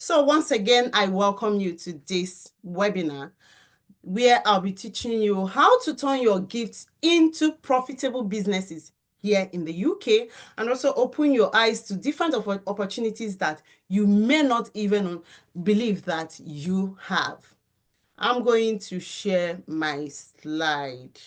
So once again, I welcome you to this webinar where I'll be teaching you how to turn your gifts into profitable businesses here in the UK, and also open your eyes to different opportunities that you may not even believe that you have. I'm going to share my slide.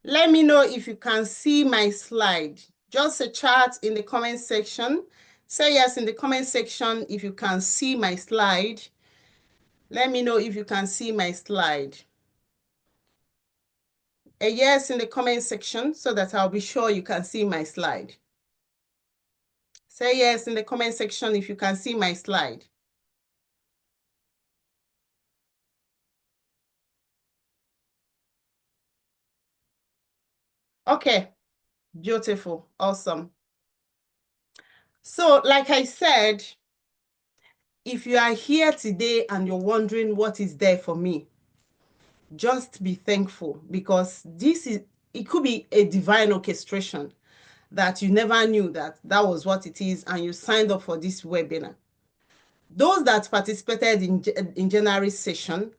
Let me know if you can see my slide. Just a chat in the comment section. Say yes in the comment section if you can see my slide. Let me know if you can see my slide. A yes in the comment section so that I'll be sure you can see my slide. Say yes in the comment section if you can see my slide. Okay, beautiful, awesome. So like I said, if you are here today and you're wondering what is there for me, just be thankful, because it could be a divine orchestration that you never knew that was what it is, and you signed up for this webinar. Those that participated in January session,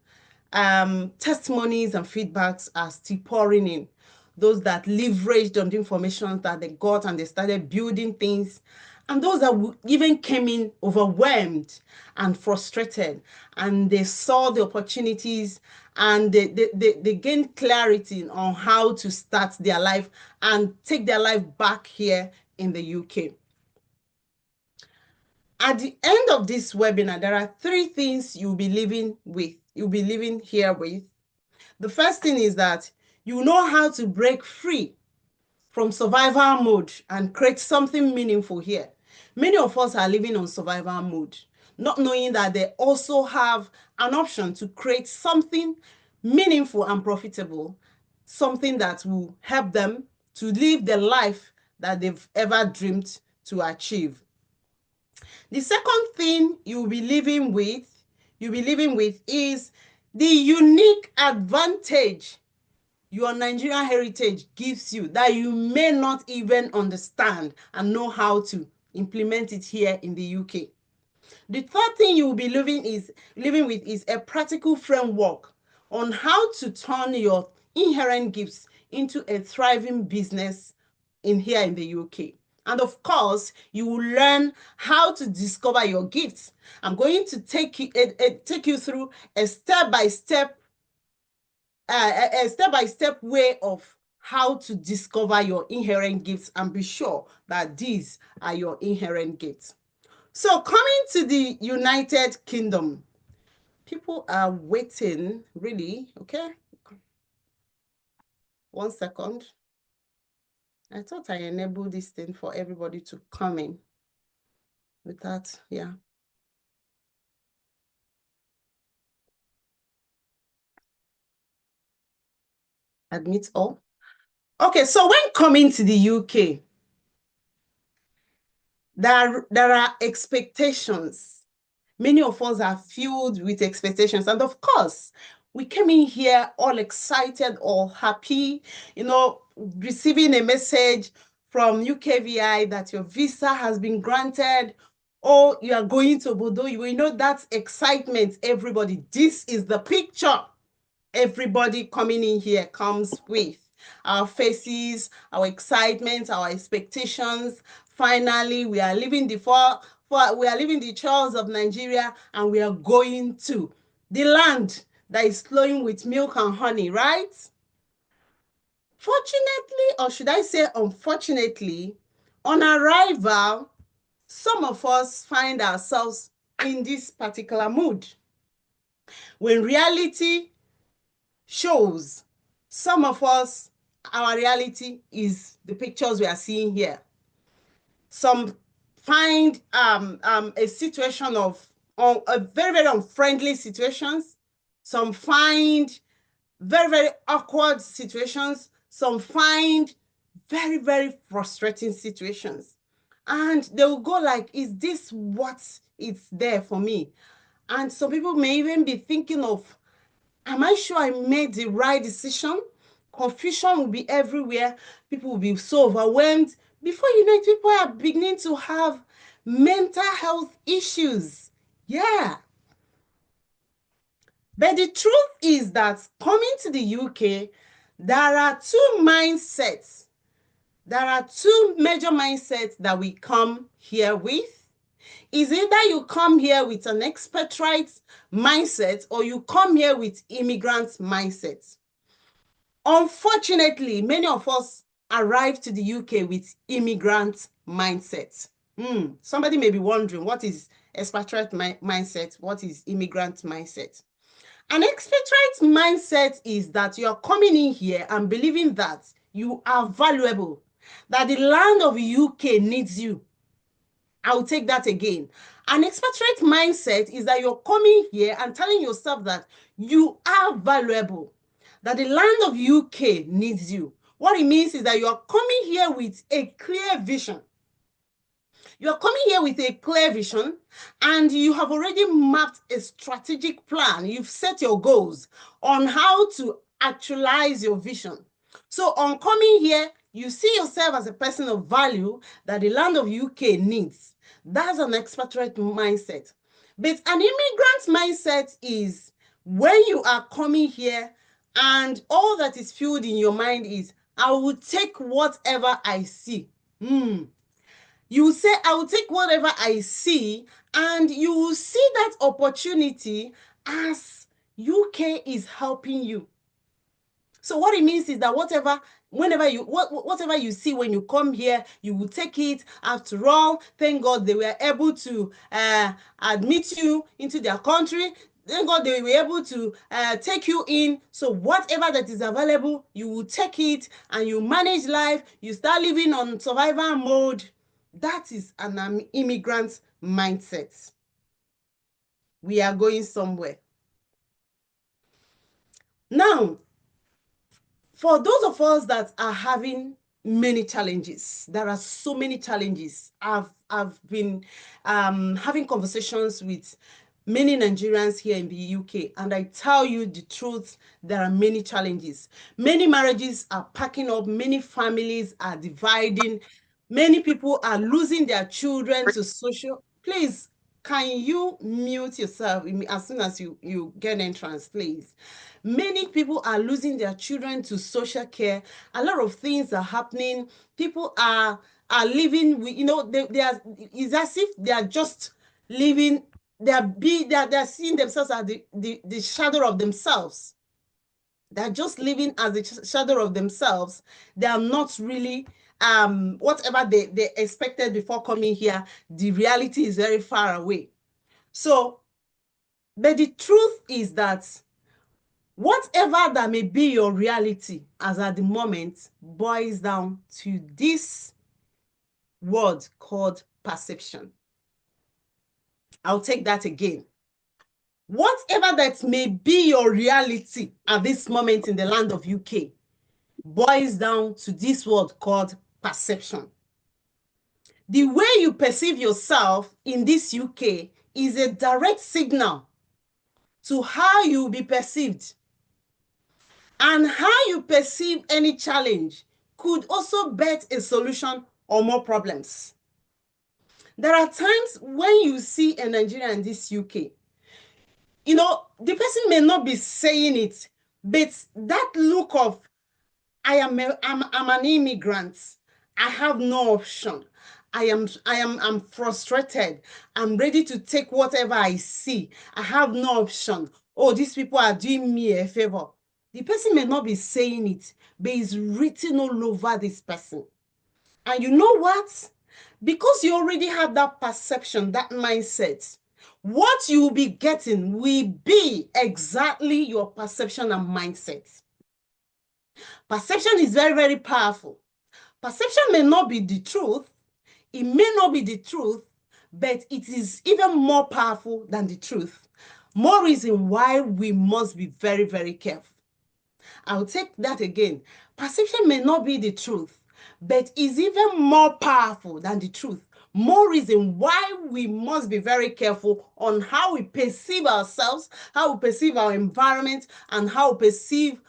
testimonies and feedbacks are still pouring in. Those that leveraged on the information that they got and they started building things, and those that even came in overwhelmed and frustrated, and they saw the opportunities and they gained clarity on how to start their life and take their life back here in the UK. At the end of this webinar, there are 3 things you'll be leaving here with. The first thing is that you know how to break free from survival mode and create something meaningful here. Many of us are living on survival mode, not knowing that they also have an option to create something meaningful and profitable, something that will help them to live the life that they've ever dreamed to achieve. The second thing you'll be living with is the unique advantage your Nigerian heritage gives you that you may not even understand and know how to implement it here in the UK. The third thing you will be living with is a practical framework on how to turn your inherent gifts into a thriving business here in the UK. And of course, you will learn how to discover your gifts. I'm going to take you through a step-by-step way of how to discover your inherent gifts and be sure that these are your inherent gifts. So coming to the United Kingdom, people are waiting, really, okay? 1 second. I thought I enabled this thing for everybody to come in without, yeah. Admit all. Okay, so when coming to the UK, there are expectations. Many of us are filled with expectations. And of course, we came in here all excited, all happy, receiving a message from UKVI that your visa has been granted, or you are going to Bodo. You know, that's excitement, everybody. This is the picture everybody coming in here comes with. Our faces, our excitement, our expectations. Finally, we are leaving the shores of Nigeria, and we are going to the land that is flowing with milk and honey, right? Fortunately, or should I say unfortunately, on arrival, some of us find ourselves in this particular mood. When reality shows, some of us, our reality is the pictures we are seeing here. Some find a situation of a very, very unfriendly situations. Some find very, very awkward situations. Some find very, very frustrating situations. And they will go like, is this what is there for me? And some people may even be thinking of, am I sure I made the right decision? Confusion will be everywhere. People will be so overwhelmed. Before you know it, people are beginning to have mental health issues. Yeah. But the truth is that coming to the UK, there are two mindsets. There are two major mindsets that we come here with. Is either you come here with an expatriate mindset or you come here with immigrant mindset. Unfortunately, many of us arrive to the UK with immigrant mindset. Somebody may be wondering, what is expatriate mindset? What is immigrant mindset? An expatriate mindset is that you're coming in here and believing that you are valuable, that the land of UK needs you. I'll take that again. An expatriate mindset is that you're coming here and telling yourself that you are valuable, that the land of UK needs you. What it means is that you're coming here with a clear vision. You're coming here with a clear vision and you have already mapped a strategic plan. You've set your goals on how to actualize your vision. So on coming here, you see yourself as a person of value that the land of UK needs. That's an expatriate mindset. But an immigrant mindset is when you are coming here and all that is fueled in your mind is, I will take whatever I see. You will say, I will take whatever I see, and you will see that opportunity as UK is helping you. So what it means is that whatever you see when you come here, you will take it. After all, thank God they were able to admit you into their country. Thank God they were able to take you in. So whatever that is available, you will take it and you manage life. You start living on survival mode. That is an immigrant mindset. We are going somewhere. Now, for those of us that are having many challenges, there are so many challenges. I've been having conversations with many Nigerians here in the UK, and I tell you the truth, there are many challenges. Many marriages are packing up, many families are dividing, many people are losing their children to social. Please, can you mute yourself as soon as you get entrance, please? Many people are losing their children to social care. A lot of things are happening. People are living with, they are, it's as if they are just living, they're seeing themselves as the shadow of themselves. They're just living as the shadow of themselves. They are not really whatever they expected before coming here. The reality is very far away. So, but the truth is that whatever that may be your reality as at the moment boils down to this word called perception. I'll take that again. Whatever that may be your reality at this moment in the land of UK boils down to this word called perception. The way you perceive yourself in this UK is a direct signal to how you will be perceived. And how you perceive any challenge could also bet a solution or more problems. There are times when you see a Nigerian in this UK, the person may not be saying it, but that look of, I'm an immigrant. I have no option. I'm frustrated. I'm ready to take whatever I see. I have no option. Oh, these people are doing me a favor. The person may not be saying it, but it's written all over this person. And you know what? Because you already have that perception, that mindset, what you will be getting will be exactly your perception and mindset. Perception is very, very powerful. Perception may not be the truth. It may not be the truth, but it is even more powerful than the truth. More reason why we must be very, very careful. I'll take that again. Perception may not be the truth, but is even more powerful than the truth. More reason why we must be very careful on how we perceive ourselves, how we perceive our environment, and how we perceive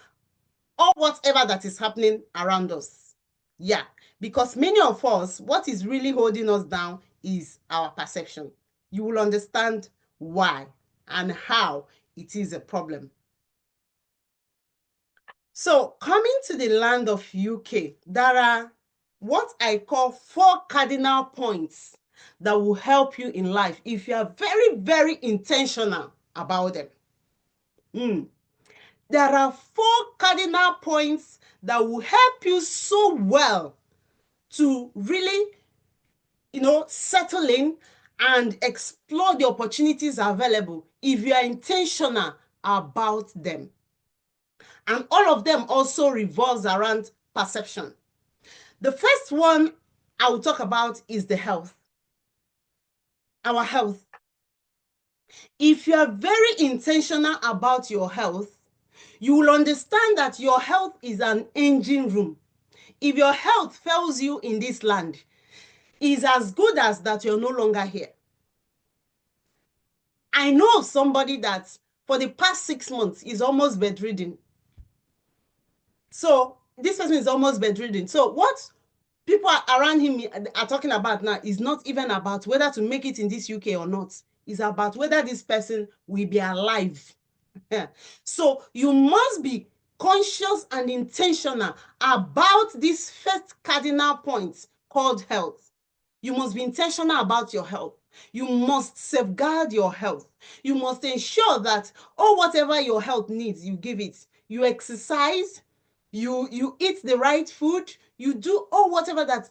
or whatever that is happening around us. Yeah, because many of us, what is really holding us down is our perception. You will understand why and how it is a problem. So coming to the land of UK, there are what I call 4 cardinal points that will help you in life if you are very, very intentional about them. There are 4 cardinal points that will help you so well to really, settle in and explore the opportunities available if you are intentional about them. And all of them also revolves around perception. The first one I will talk about is the health. Our health. If you are very intentional about your health, you will understand that your health is an engine room. If your health fails you in this land, it's as good as that you're no longer here. I know of somebody that for the past 6 months is almost bedridden. So this person is almost bedridden. So what people around him are talking about now is not even about whether to make it in this UK or not. It's about whether this person will be alive. So you must be conscious and intentional about this first cardinal point called health. You must be intentional about your health. You must safeguard your health. You must ensure that, whatever your health needs, you give it. You exercise, you eat the right food, you do whatever that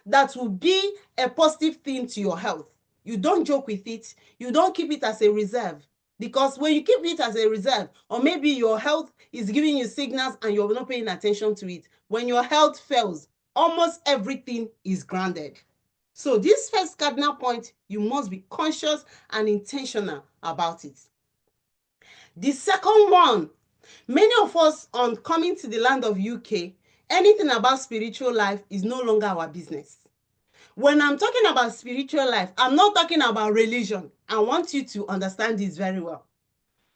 that will be a positive thing to your health. You don't joke with it. You don't keep it as a reserve. Because when you keep it as a reserve, or maybe your health is giving you signals and you're not paying attention to it, when your health fails, almost everything is grounded. So this first cardinal point, you must be conscious and intentional about it. The second one, many of us on coming to the land of UK, anything about spiritual life is no longer our business. When I'm talking about spiritual life, I'm not talking about religion. I want you to understand this very well.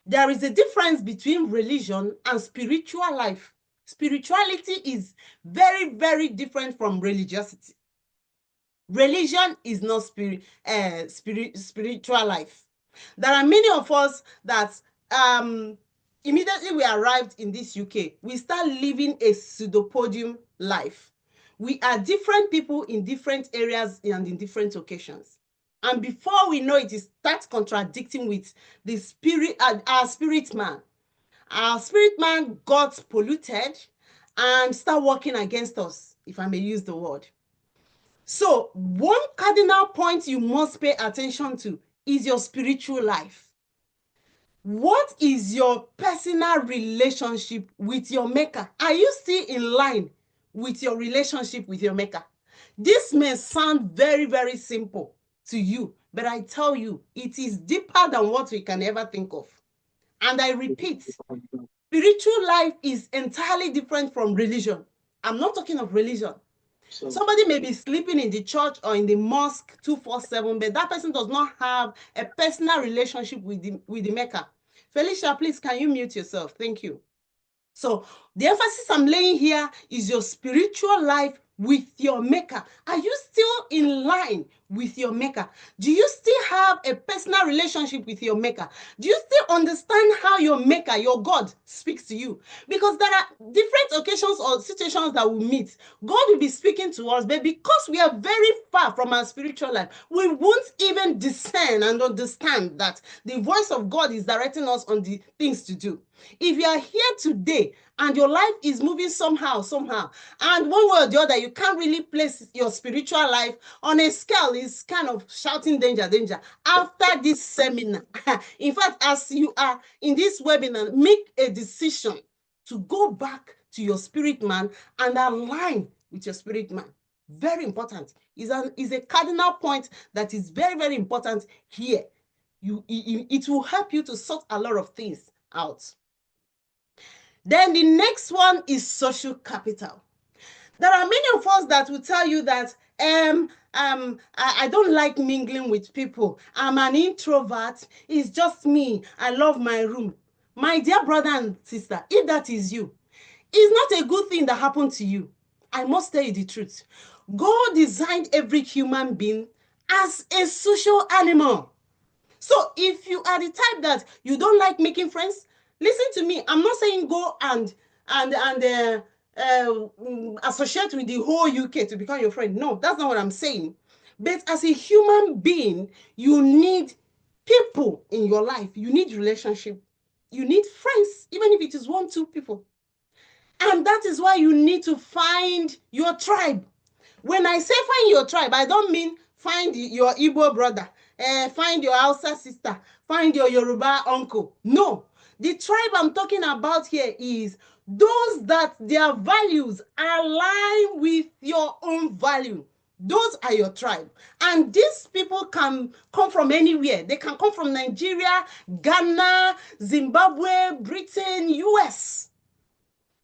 There is a difference between religion and spiritual life. Spirituality is very, very different from religiosity. Religion is not spiritual life. There are many of us that immediately we arrived in this UK, we start living a pseudopodium life. We are different people in different areas and in different occasions. And before we know it, it starts contradicting with the spirit, our spirit man. Our spirit man got polluted and start working against us, if I may use the word. So one cardinal point you must pay attention to is your spiritual life. What is your personal relationship with your maker? Are you still in line with your relationship with your maker? This may sound very, very simple to you, but I tell you, it is deeper than what we can ever think of. And I repeat, spiritual life is entirely different from religion. I'm not talking of religion. Somebody may be sleeping in the church or in the mosque 247, but that person does not have a personal relationship with the maker. Felicia, please, can you mute yourself? Thank you. So the emphasis I'm laying here is your spiritual life with your maker. Are you still in line with your maker? Do you still have a personal relationship with your maker? Do you still understand how your maker, your God, speaks to you? Because there are different occasions or situations that we meet. God will be speaking to us, but because we are very far from our spiritual life, we won't even discern and understand that the voice of God is directing us on the things to do. If you are here today and your life is moving somehow, and one way or the other, you can't really place your spiritual life on a scale, is kind of shouting danger, danger. After this seminar, in fact, as you are in this webinar, make a decision to go back to your spirit man and align with your spirit man. Very important. Is a cardinal point that is very, very important here. It will help you to sort a lot of things out. Then the next one is social capital. There are many of us that will tell you that I don't like mingling with people. I'm an introvert. It's just me. I love my room. My dear brother and sister, if that is you, it's not a good thing that happened to you. I must tell you the truth. God designed every human being as a social animal. So if you are the type that you don't like making friends, listen to me. I'm not saying go and associate with the whole UK to become your friend. No, that's not what I'm saying. But as a human being, you need people in your life. You need relationship. You need friends, even if it is 1, 2 people. And that is why you need to find your tribe. When I say find your tribe, I don't mean find your Igbo brother, find your Hausa sister, find your Yoruba uncle. No, the tribe I'm talking about here is those that their values align with your own value. Those are your tribe. And these people can come from anywhere. They can come from Nigeria, Ghana, Zimbabwe, Britain, US.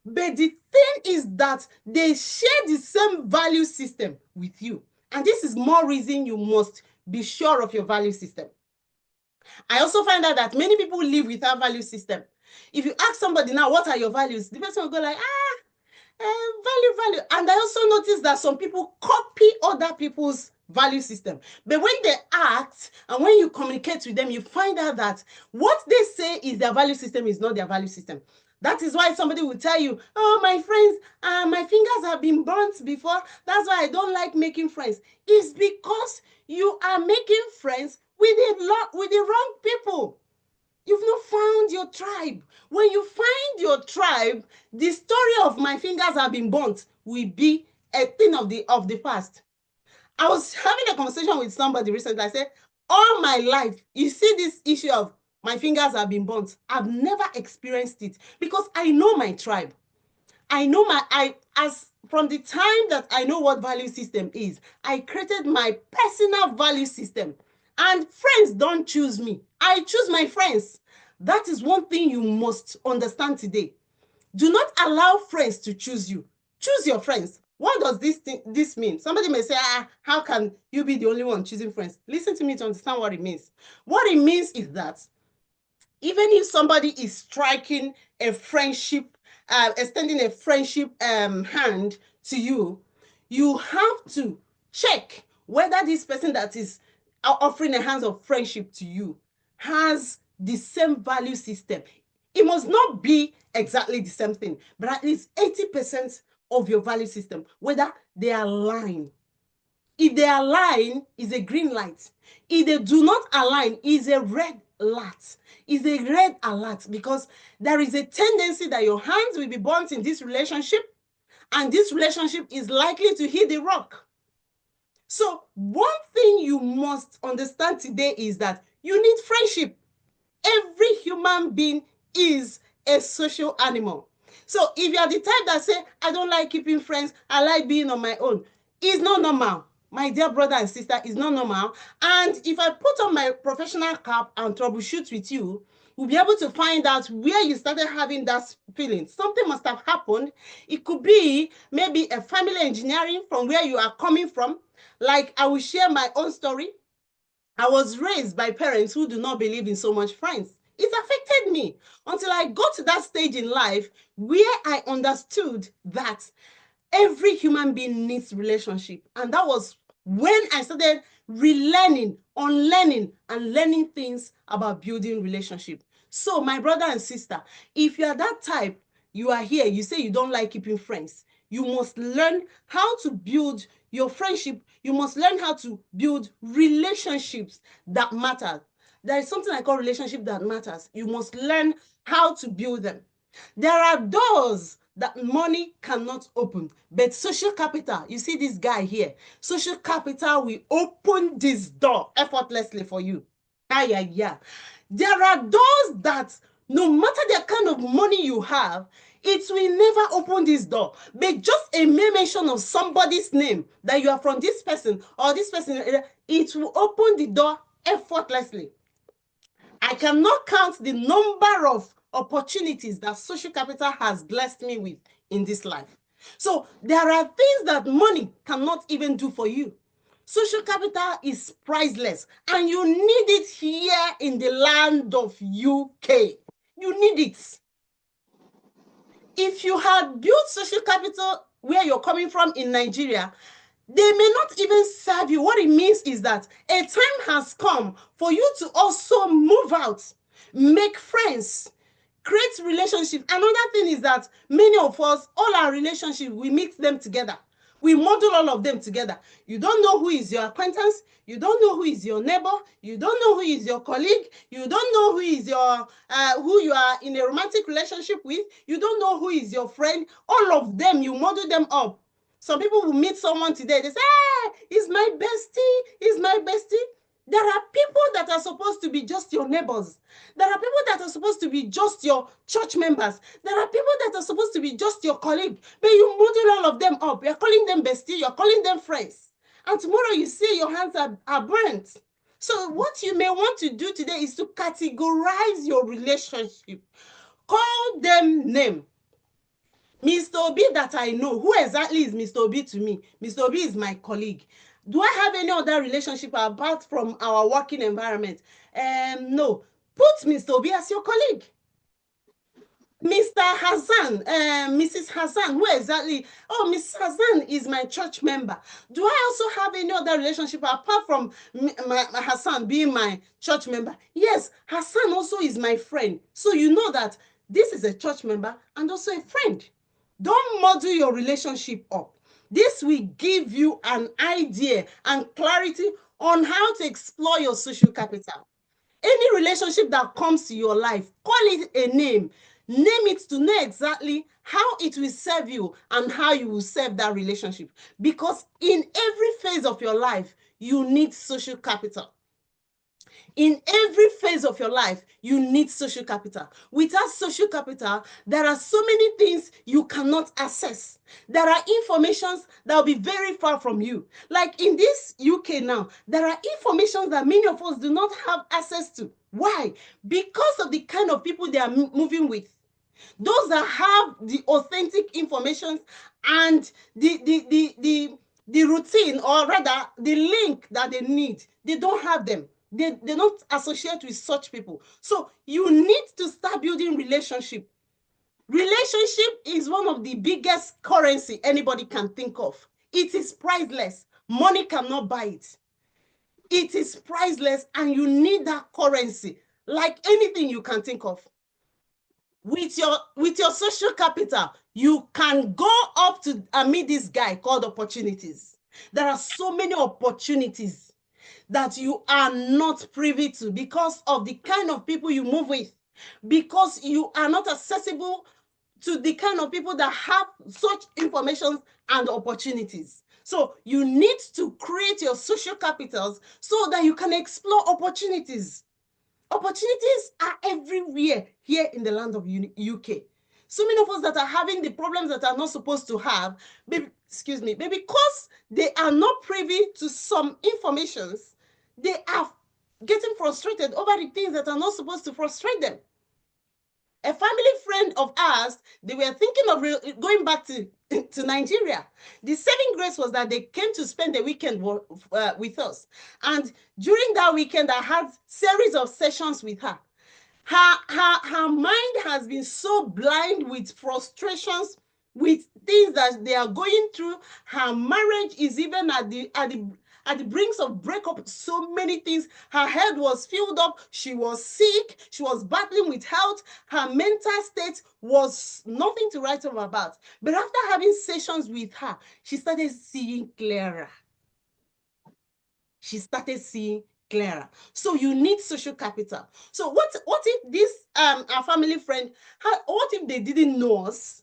But the thing is that they share the same value system with you. And this is more reason you must be sure of your value system. I also find out that many people live without value system. If you ask somebody now, what are your values? The person will go like, value. And I also notice that some people copy other people's value system. But when they act and when you communicate with them, you find out that what they say is their value system is not their value system. That is why somebody will tell you, oh, my friends, my fingers have been burnt before. That's why I don't like making friends. It's because you are making friends with the wrong people. You've not found your tribe. When you find your tribe, the story of my fingers have been burnt will be a thing of the past. I was having a conversation with somebody recently. I said, all my life, you see this issue of my fingers have been burnt. I've never experienced it because I know my tribe. I know from the time that I know what value system is, I created my personal value system. And friends don't choose me. I choose my friends. That is one thing you must understand today. Do not allow friends to choose you. Choose your friends. What does this mean? Somebody may say, how can you be the only one choosing friends? Listen to me to understand what it means. What it means is that even if somebody is striking a friendship, extending a friendship hand to you, you have to check whether this person that is offering a hand of friendship to you has the same value system. It must not be exactly the same thing, but at least 80% of your value system, whether they align. If they align, is a green light. If they do not align, is a red alert. Is a red alert because there is a tendency that your hands will be burnt in this relationship, and this relationship is likely to hit the rock. So one thing you must understand today is that you need friendship. Every human being is a social animal. So if you are the type that say, I don't like keeping friends, I like being on my own, it's not normal. My dear brother and sister, it's not normal. And if I put on my professional cap and troubleshoot with you, we'll be able to find out where you started having that feeling. Something must have happened. It could be maybe a family engineering from where you are coming from. Like I will share my own story. I was raised by parents who do not believe in so much friends. It affected me until I got to that stage in life where I understood that every human being needs relationship. And that was when I started relearning, unlearning, and learning things about building relationship. So my brother and sister, if you are that type, you are here, you say you don't like keeping friends, you must learn how to build your friendship. You must learn how to build relationships that matter. There is something I call relationship that matters. You must learn how to build them. There are doors that money cannot open, but social capital, you see this guy here, social capital will open this door effortlessly for you. Yeah. There are doors that no matter the kind of money you have, it will never open this door. But just a mere mention of somebody's name, that you are from this person or this person, it will open the door effortlessly. I cannot count the number of opportunities that social capital has blessed me with in this life. So there are things that money cannot even do for you. Social capital is priceless, and you need it here in the land of UK. You need it. If you had built social capital where you're coming from in Nigeria, they may not even serve you. What it means is that a time has come for you to also move out, make friends, create relationships. Another thing is that many of us, all our relationships, we mix them together. We model all of them together. You don't know who is your acquaintance. You don't know who is your neighbor. You don't know who is your colleague. You don't know who is your who you are in a romantic relationship with. You don't know who is your friend. All of them, you model them up. Some people will meet someone today. They say, "Hey, he's my bestie. He's my bestie." There are people that are supposed to be just your neighbors. There are people that are supposed to be just your church members. There are people that are supposed to be just your colleague. But you model all of them up. You're calling them bestie. You're calling them friends. And tomorrow you see your hands are burnt. So what you may want to do today is to categorize your relationship. Call them name. Mr. Obi that I know, who exactly is Mr. Obi to me? Mr. Obi is my colleague. Do I have any other relationship apart from our working environment? No. Put Mr. Obi as your colleague. Mr. Hassan, Mrs. Hassan, who exactly? Oh, Mrs. Hassan is my church member. Do I also have any other relationship apart from my Hassan being my church member? Yes, Hassan also is my friend. So you know that this is a church member and also a friend. Don't model your relationship up. This will give you an idea and clarity on how to explore your social capital. Any relationship that comes to your life, call it a name. Name it to know exactly how it will serve you and how you will serve that relationship. Because in every phase of your life, you need social capital. In every phase of your life, you need social capital. Without social capital, there are so many things you cannot access. There are informations that will be very far from you. Like in this UK now, there are informations that many of us do not have access to. Why? Because of the kind of people they are moving with. Those that have the authentic information and the routine, or rather the link that they need, they don't have them. They don't associate with such people. So you need to start building relationship. Relationship is one of the biggest currency anybody can think of. It is priceless. Money cannot buy it. It is priceless, and you need that currency like anything you can think of. With your social capital, you can go up to meet this guy called opportunities. There are so many opportunities that you are not privy to because of the kind of people you move with, because you are not accessible to the kind of people that have such information and opportunities. So you need to create your social capitals so that you can explore opportunities. Opportunities are everywhere here in the land of UK. So many of us that are having the problems that are not supposed to have, excuse me, but because they are not privy to some informations, they are getting frustrated over the things that are not supposed to frustrate them. A family friend of ours, they were thinking of going back to Nigeria. The saving grace was that they came to spend the weekend with us. And during that weekend, I had series of sessions with her. Her mind has been so blind with frustrations, with things that they are going through. Her marriage is even at the brinks of breakup. So many things. Her head was filled up. She was sick. She was battling with health. Her mental state was nothing to write home about. But after having sessions with her, she started seeing clearer. She started seeing clearer. So you need social capital. So what if this our family friend, what if they didn't know us?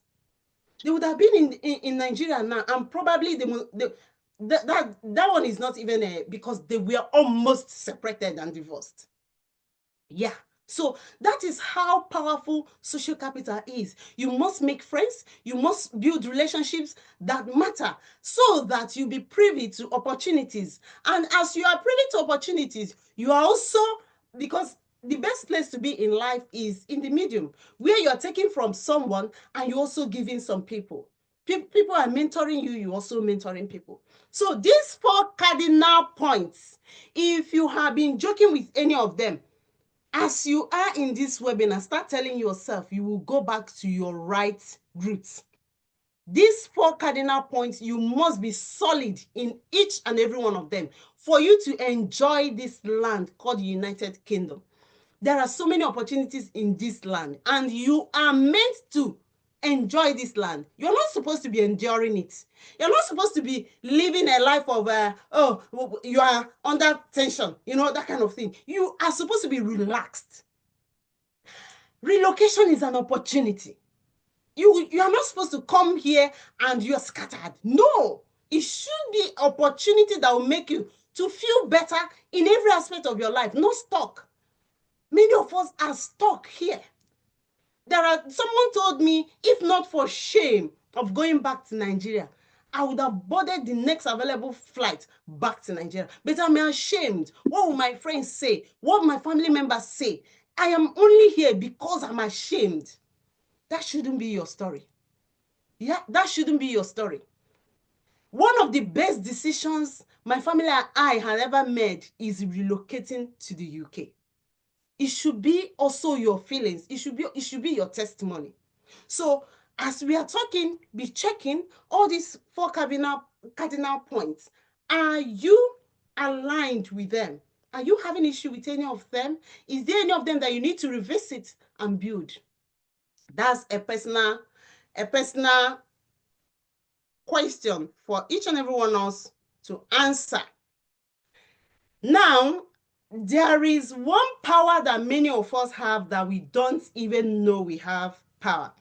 They would have been in Nigeria now, and probably that one is not even because they were almost separated and divorced. Yeah. So that is how powerful social capital is. You must make friends. You must build relationships that matter so that you be privy to opportunities. And as you are privy to opportunities, you are also, because the best place to be in life is in the medium, where you are taking from someone and you're also giving some people. People are mentoring you, you also mentoring people. So these 4 cardinal points, if you have been joking with any of them, as you are in this webinar, start telling yourself you will go back to your right roots. These 4 cardinal points, you must be solid in each and every one of them for you to enjoy this land called the United Kingdom. There are so many opportunities in this land, and you are meant to enjoy this land. You're not supposed to be enduring it. You're not supposed to be living a life of, you are under tension, that kind of thing. You are supposed to be relaxed. Relocation is an opportunity. You are not supposed to come here and you're scattered. No, it should be opportunity that will make you to feel better in every aspect of your life, not stuck. Many of us are stuck here. Someone told me, if not for shame of going back to Nigeria, I would have boarded the next available flight back to Nigeria. But I'm ashamed. What will my friends say? What will my family members say? I am only here because I'm ashamed. That shouldn't be your story. Yeah, that shouldn't be your story. One of the best decisions my family and I had ever made is relocating to the UK. It should be also your feelings. It should be your testimony. So as we are talking, be checking all these 4 cardinal points. Are you aligned with them? Are you having issue with any of them? Is there any of them that you need to revisit and build? That's a personal question for each and every one of us to answer. Now, there is one power that many of us have that we don't even know we have power.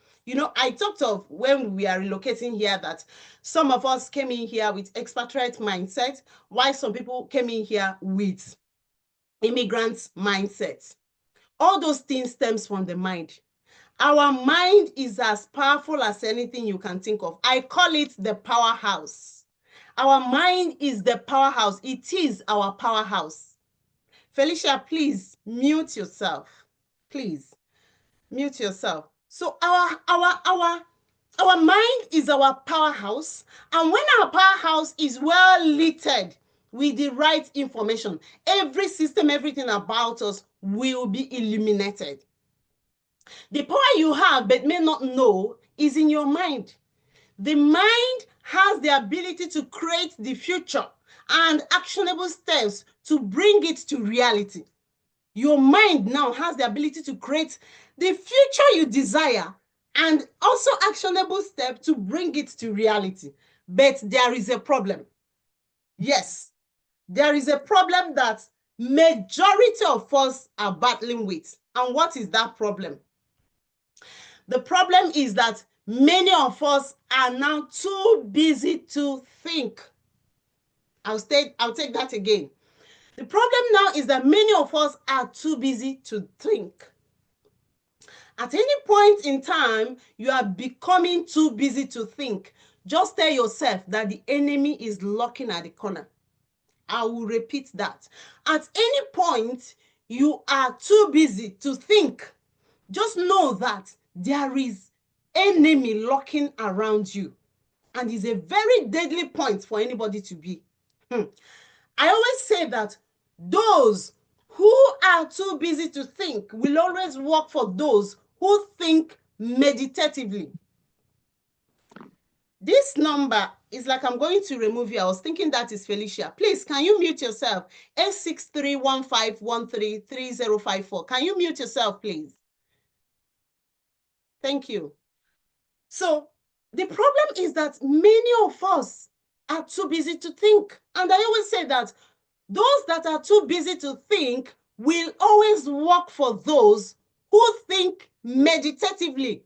I talked of when we are relocating here that some of us came in here with expatriate mindset, while some people came in here with immigrant mindset. All those things stems from the mind. Our mind is as powerful as anything you can think of. I call it the powerhouse. Our mind is the powerhouse. It is our powerhouse. Felicia, please mute yourself. Please mute yourself. So our mind is our powerhouse, and when our powerhouse is well littered with the right information, every system, everything about us will be illuminated. The power you have but may not know is in your mind. The mind has the ability to create the future and actionable steps to bring it to reality. Your mind now has the ability to create the future you desire and also actionable steps to bring it to reality. But there is a problem. Yes, there is a problem that majority of us are battling with. And what is that problem? The problem is that many of us are now too busy to think. I'll take that again. The problem now is that many of us are too busy to think. At any point in time, you are becoming too busy to think. Just tell yourself that the enemy is lurking at the corner. I will repeat that. At any point, you are too busy to think. Just know that there is enemy lurking around you. And it's a very deadly point for anybody to be. I always say that those who are too busy to think will always work for those who think meditatively. This number is like I'm going to remove you. I was thinking that is Felicia. Please, can you mute yourself? 86315133054. Can you mute yourself, please? Thank you. So the problem is that many of us are too busy to think. And I always say that those that are too busy to think will always work for those who think meditatively.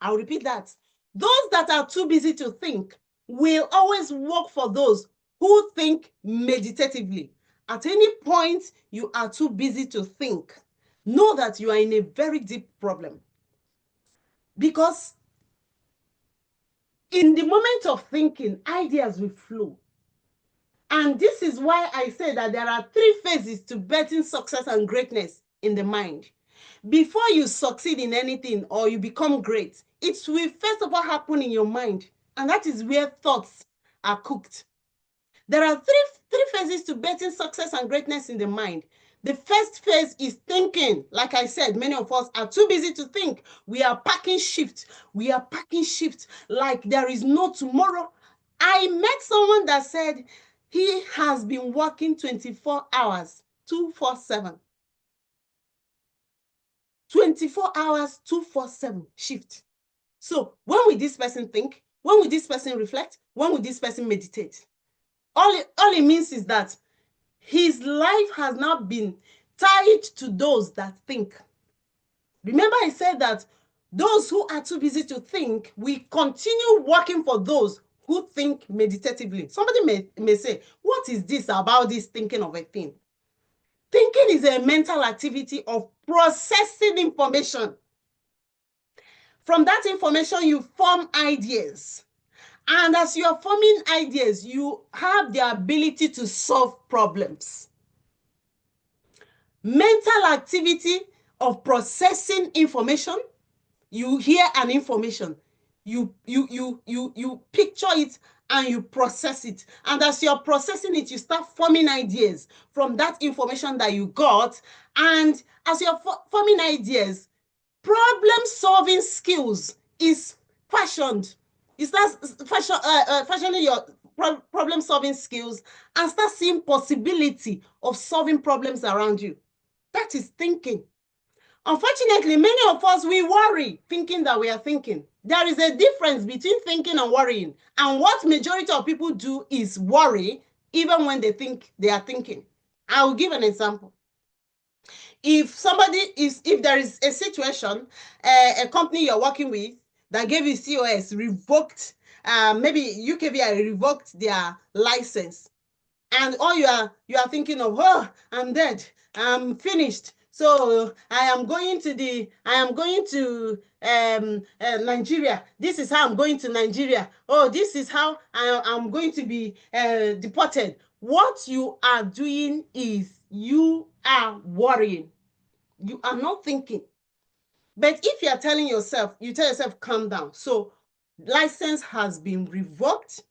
I'll repeat that. Those that are too busy to think will always work for those who think meditatively. At any point you are too busy to think, know that you are in a very deep problem. Because in the moment of thinking, ideas will flow. And this is why I say that there are 3 phases to betting success and greatness in the mind. Before you succeed in anything or you become great, it will first of all happen in your mind. And that is where thoughts are cooked. There are three phases to betting success and greatness in the mind. The first phase is thinking. Like I said, many of us are too busy to think. We are packing shift. We are packing shift like there is no tomorrow. I met someone that said he has been working 24 hours, 247. 24 hours, 247 shift. So when will this person think? When will this person reflect? When will this person meditate? All it means is that his life has now been tied to those that think. Remember, I said that those who are too busy to think, we continue working for those who think meditatively. Somebody may say, what is this about this thinking of a thing? Thinking is a mental activity of processing information. From that information, you form ideas. And as you're forming ideas, you have the ability to solve problems. Mental activity of processing information. You hear an information, you picture it and you process it. And as you're processing it, you start forming ideas from that information that you got. And as you're forming ideas, problem-solving skills is fashioned. You start fashioning your problem-solving skills and start seeing possibility of solving problems around you. That is thinking. Unfortunately, many of us, we worry thinking that we are thinking. There is a difference between thinking and worrying. And what majority of people do is worry even when they think they are thinking. I will give an example. If there is a situation, a company you're working with that gave you COS revoked, maybe UKVI revoked their license, and all you are thinking of, oh, I'm dead, I'm finished. So I am going to Nigeria. This is how I'm going to Nigeria. Oh, this is how I'm going to be deported. What you are doing is you are worrying. You are not thinking. But if you are telling yourself, you tell yourself, calm down. So license has been revoked.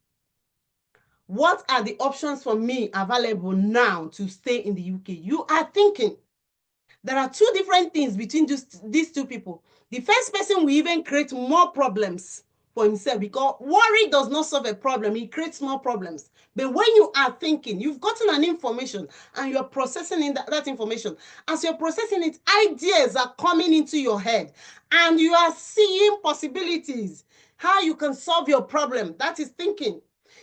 What are the options for me available now to stay in the UK? You are thinking. There are two different things between these two people. The first person will even create more problems for himself because worry does not solve a problem. It creates more problems. But when you are thinking, you've gotten an information and you're processing that information. As you're processing it, ideas are coming into your head and you are seeing possibilities, how you can solve your problem. That is thinking.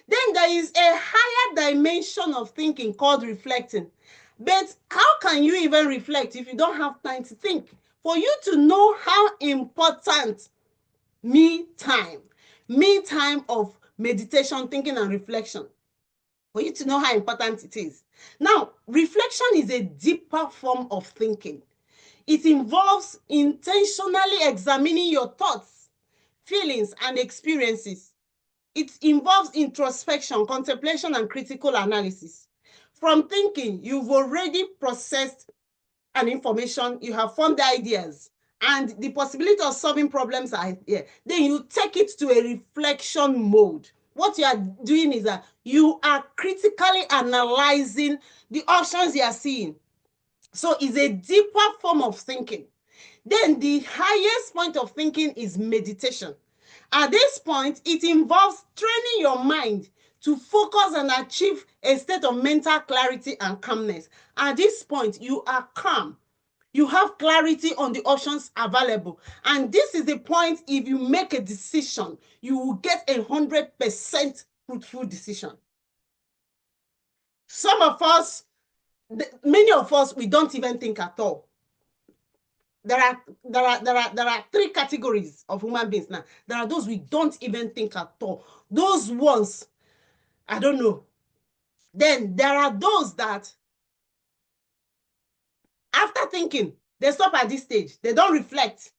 Then there is a higher dimension of thinking called reflecting. But how can you even reflect if you don't have time to think? For you to know how important me time of meditation, thinking, and reflection, for you to know how important it is. Now, reflection is a deeper form of thinking. It involves intentionally examining your thoughts, feelings, and experiences. It involves introspection, contemplation, and critical analysis. From thinking, you've already processed an information, you have formed ideas, and the possibility of solving problems are here. Then you take it to a reflection mode. What you are doing is that you are critically analyzing the options you are seeing. So it's a deeper form of thinking. Then the highest point of thinking is meditation. At this point, it involves training your mind to focus and achieve a state of mental clarity and calmness. At this point, you are calm. You have clarity on the options available. And this is the point, if you make a decision, you will get 100% fruitful decision. Some of us, many of us, we don't even think at all. There are three categories of human beings now. There are those we don't even think at all. Those ones, I don't know. Then there are those that, after thinking, they stop at this stage. They don't reflect.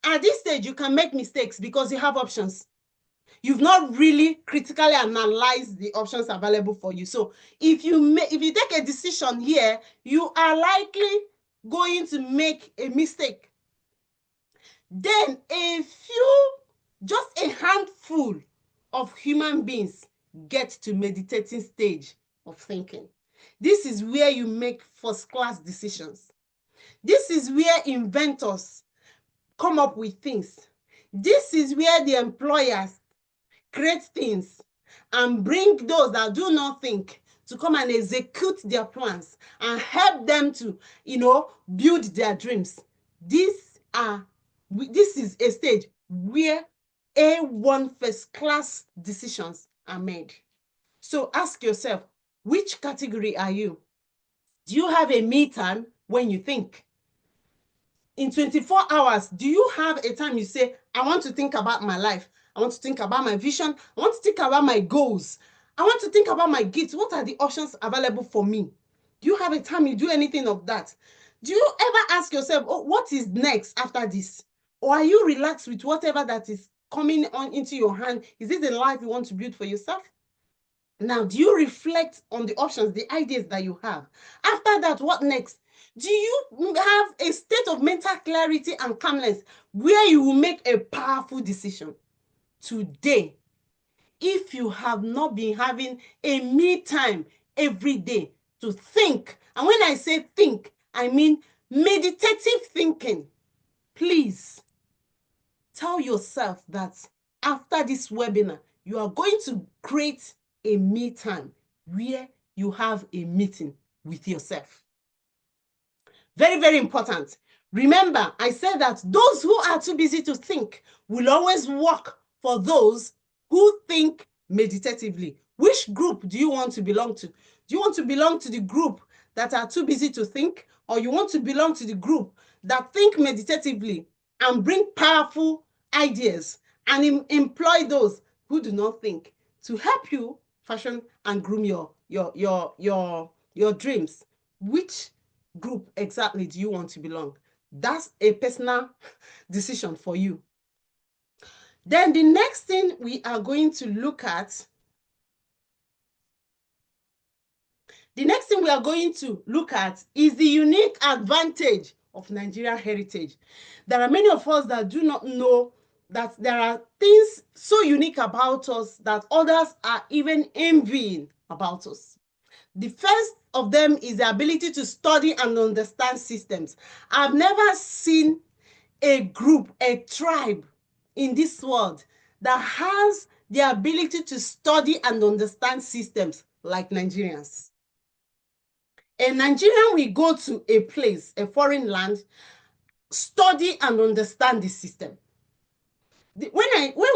At this stage, you can make mistakes because you have options. You've not really critically analyzed the options available for you. So if you take a decision here, you are likely going to make a mistake. Then just a handful of human beings get to meditating stage of thinking. This is where you make first-class decisions. This is where inventors come up with things. This is where the employers create things and bring those that do not think to come and execute their plans and help them to, build their dreams. This is a stage where A1 first-class decisions are made. So ask yourself, which category are you? Do you have a me time when you think? In 24 hours, do you have a time you say, I want to think about my life. I want to think about my vision. I want to think about my goals. I want to think about my gifts. What are the options available for me? Do you have a time you do anything of that? Do you ever ask yourself, oh, what is next after this? Or are you relaxed with whatever that is coming on into your hand? Is it the life you want to build for yourself? Now, do you reflect on the options, the ideas that you have? After that, what next? Do you have a state of mental clarity and calmness where you will make a powerful decision? Today, if you have not been having a me time every day to think, and when I say think, I mean meditative thinking, please tell yourself that after this webinar, you are going to create a me time where you have a meeting with yourself. Very, very important. Remember, I said that those who are too busy to think will always work for those who think meditatively. Which group do you want to belong to? Do you want to belong to the group that are too busy to think, or you want to belong to the group that think meditatively and bring powerful ideas and employ those who do not think to help you fashion and groom your dreams? Which group exactly do you want to belong? That's a personal decision for you. Then the next thing we are going to look at, is the unique advantage of Nigerian heritage. There are many of us that do not know that there are things so unique about us that others are even envying about us. The first of them is the ability to study and understand systems. I've never seen a group, a tribe in this world that has the ability to study and understand systems like Nigerians. A Nigerian will go to a place, a foreign land, study and understand the system. When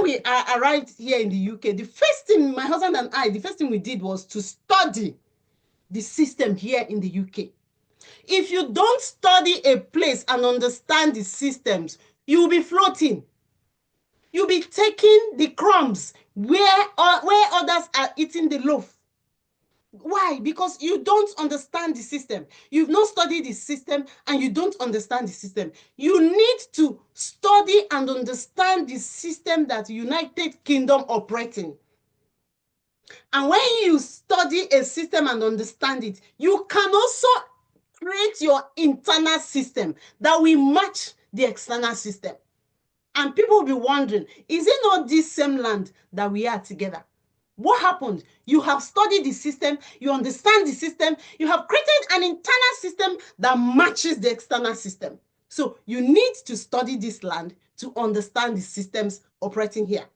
we arrived here in the UK, the first thing my husband and I, the first thing we did was to study the system here in the UK. If you don't study a place and understand the systems, you will be floating. You'll be taking the crumbs where others are eating the loaf. Why? Because you don't understand the system. You've not studied the system and you don't understand the system. You need to study and understand the system that the United Kingdom operates in. And when you study a system and understand it, you can also create your internal system that will match the external system. And people will be wondering, is it not this same land that we are together? What happened? You have studied the system, you understand the system, you have created an internal system that matches the external system. So you need to study this land to understand the systems operating here.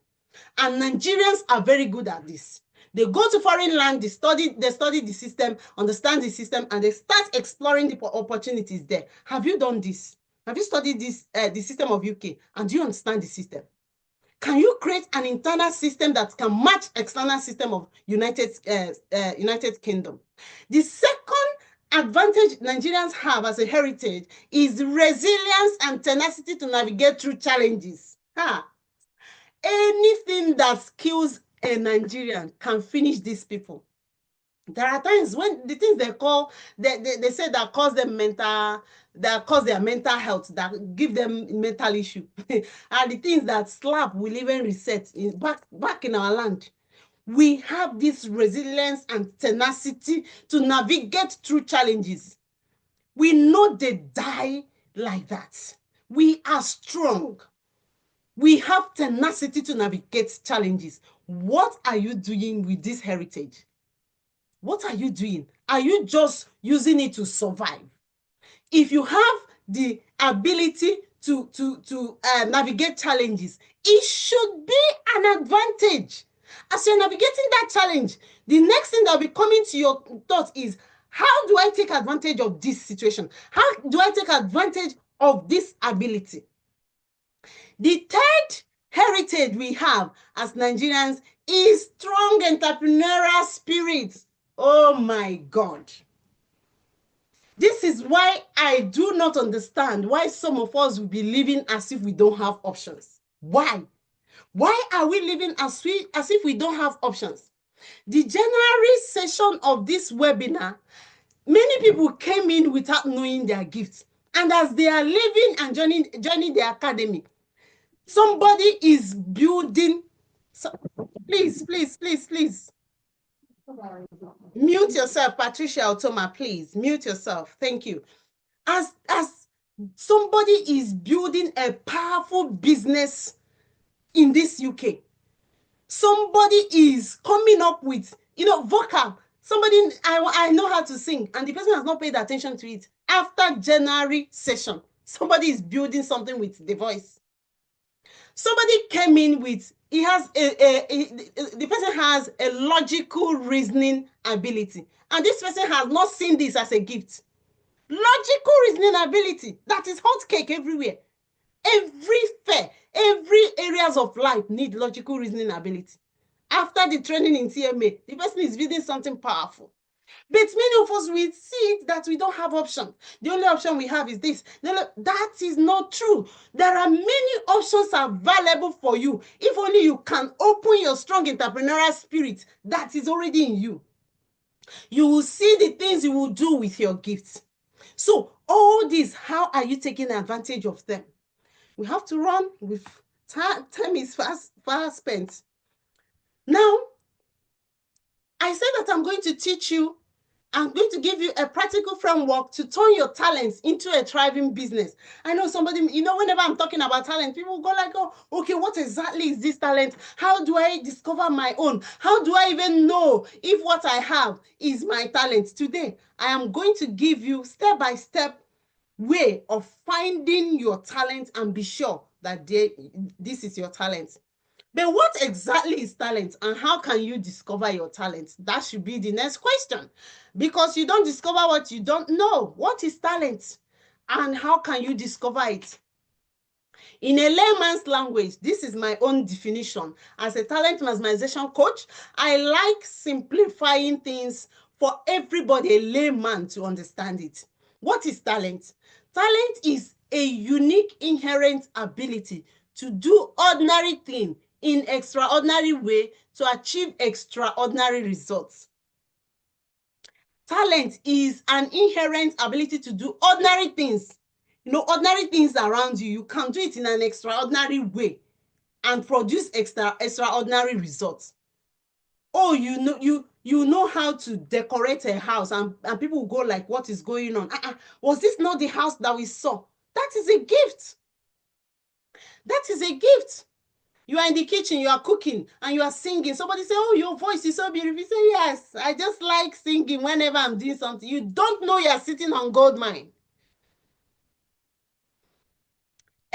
And Nigerians are very good at this. They go to foreign land, they study the system, understand the system, and they start exploring the opportunities there. Have you done this? Have you studied this, the system of UK, and do you understand the system? Can you create an internal system that can match external system of United Kingdom? The second advantage Nigerians have as a heritage is resilience and tenacity to navigate through challenges. Anything that kills a Nigerian can finish these people. There are times when the things they say that cause them their mental health, that give them mental issue, are the things that slap will even reset back in our land. We have this resilience and tenacity to navigate through challenges. We know they die like that. We are strong. We have tenacity to navigate challenges. What are you doing with this heritage? What are you doing? Are you just using it to survive? If you have the ability to navigate challenges, it should be an advantage. As you're navigating that challenge, the next thing that will be coming to your thoughts is, how do I take advantage of this situation? How do I take advantage of this ability? The third heritage we have as Nigerians is strong entrepreneurial spirit. Oh my God. This is why I do not understand why some of us will be living as if we don't have options. Why? Why are we living as if we don't have options? The January session of this webinar, many people came in without knowing their gifts. And as they are living and joining the academy, somebody is building. So, please. Mute yourself, Patricia Otoma, please. Mute yourself. Thank you. As somebody is building a powerful business in this UK, somebody is coming up with, vocal. Somebody, I know how to sing, and the person has not paid attention to it. After January session, somebody is building something with the voice. Somebody came in with, the person has a logical reasoning ability, and this person has not seen this as a gift. Logical reasoning ability, that is hot cake everywhere. Every areas of life need logical reasoning ability. After the training in TMA, the person is building something powerful. But many of us will see it that we don't have option. The only option we have is this. That is not true. There are many options available for you if only you can open your strong entrepreneurial spirit that is already in you. You will see the things you will do with your gifts. So all this, how are you taking advantage of them? We have to run with time. Time is fast spent. Now, I said that I'm going to teach you, I'm going to give you a practical framework to turn your talents into a thriving business. I know somebody, whenever I'm talking about talent, people go like, oh, okay, what exactly is this talent? How do I discover my own? How do I even know if what I have is my talent? Today, I am going to give you step-by-step way of finding your talent and be sure that this is your talent. But what exactly is talent, and how can you discover your talent? That should be the next question, because you don't discover what you don't know. What is talent, and how can you discover it? In a layman's language, this is my own definition. As a talent maximization coach, I like simplifying things for everybody, a layman, to understand it. What is talent? Talent is a unique inherent ability to do ordinary things in extraordinary way to achieve extraordinary results. Talent is an inherent ability to do ordinary things. Ordinary things around you. You can do it in an extraordinary way and produce extraordinary results. Oh, you know how to decorate a house, and people will go like, what is going on? Was this not the house that we saw? That is a gift. That is a gift. You are in the kitchen, you are cooking, and you are singing. Somebody say, oh, your voice is so beautiful. You say, yes, I just like singing whenever I'm doing something. You don't know you are sitting on gold mine.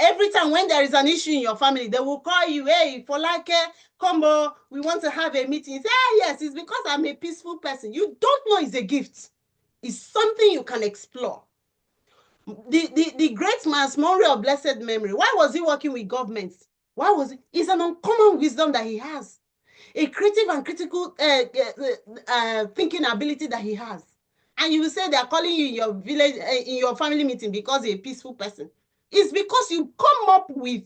Every time when there is an issue in your family, they will call you, hey, Folake, Kombo, we want to have a meeting. You say, yes, it's because I'm a peaceful person. You don't know it's a gift. It's something you can explore. The great Miles Monroe of blessed memory, why was he working with governments? Why was it? It's an uncommon wisdom that he has. A creative and critical thinking ability that he has. And you will say they are calling you in your village, in your family meeting because you're a peaceful person. It's because you come up with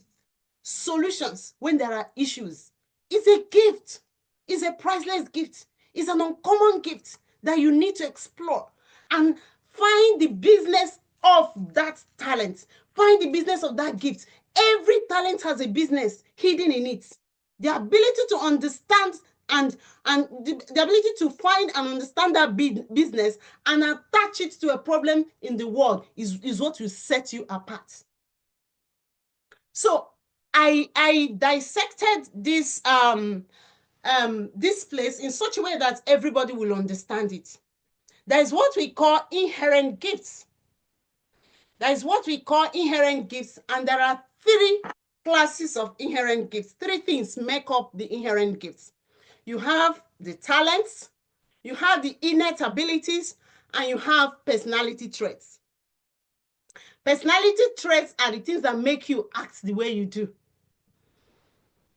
solutions when there are issues. It's a gift. It's a priceless gift. It's an uncommon gift that you need to explore and find the business of that talent. Find the business of that gift. Every talent has a business hidden in it. The ability to understand and the ability to find and understand that business and attach it to a problem in the world is what will set you apart. So I dissected this this place in such a way that everybody will understand it. There is what we call inherent gifts. There is what we call inherent gifts, and there are 3 classes of inherent gifts. 3 things make up the inherent gifts. You have the talents, you have the innate abilities, and you have personality traits. Personality traits are the things that make you act the way you do.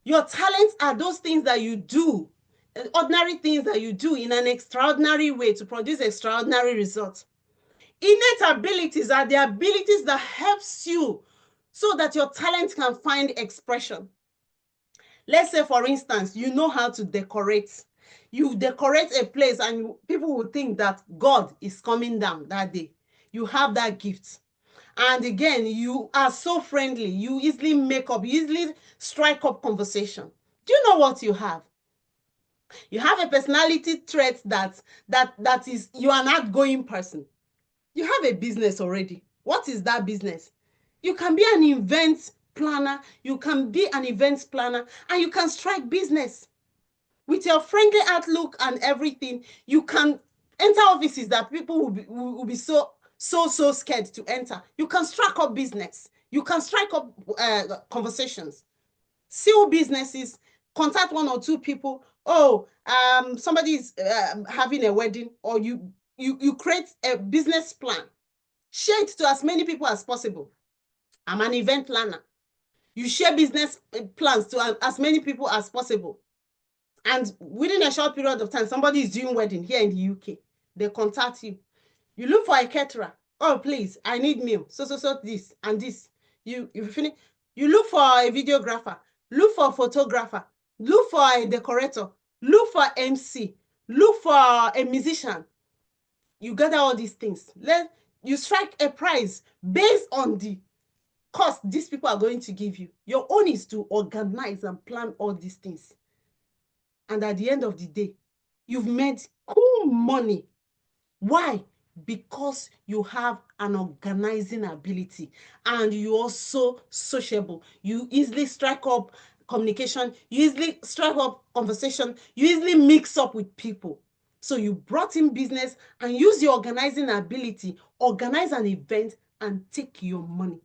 Your talents are those things that you do, ordinary things that you do in an extraordinary way to produce extraordinary results. Innate abilities are the abilities that helps you so that your talent can find expression. Let's say, for instance, you know how to decorate. You decorate a place and people will think that God is coming down that day. You have that gift. And again, you are so friendly. You easily make up, you easily strike up conversation. Do you know what you have? You have a personality trait that is, you are an outgoing person. You have a business already. What is that business? You can be an event planner. You can be an events planner and you can strike business. With your friendly outlook and everything, you can enter offices that people will be so scared to enter. You can strike up business. You can strike up conversations. Seal businesses, contact 1 or 2 people. Oh, somebody is having a wedding, or you create a business plan. Share it to as many people as possible. I'm an event planner. You share business plans to as many people as possible. And within a short period of time, somebody is doing wedding here in the UK. They contact you. You look for a caterer. Oh, please, I need meal. So this and this. You finish. You look for a videographer. Look for a photographer. Look for a decorator. Look for MC. Look for a musician. You gather all these things. You strike a price based on the cost these people are going to give you. Your own is to organize and plan all these things. And at the end of the day, you've made cool money. Why? Because you have an organizing ability and you're also sociable. You easily strike up communication. You easily strike up conversation. You easily mix up with people. So you brought in business and use your organizing ability, organize an event and take your money.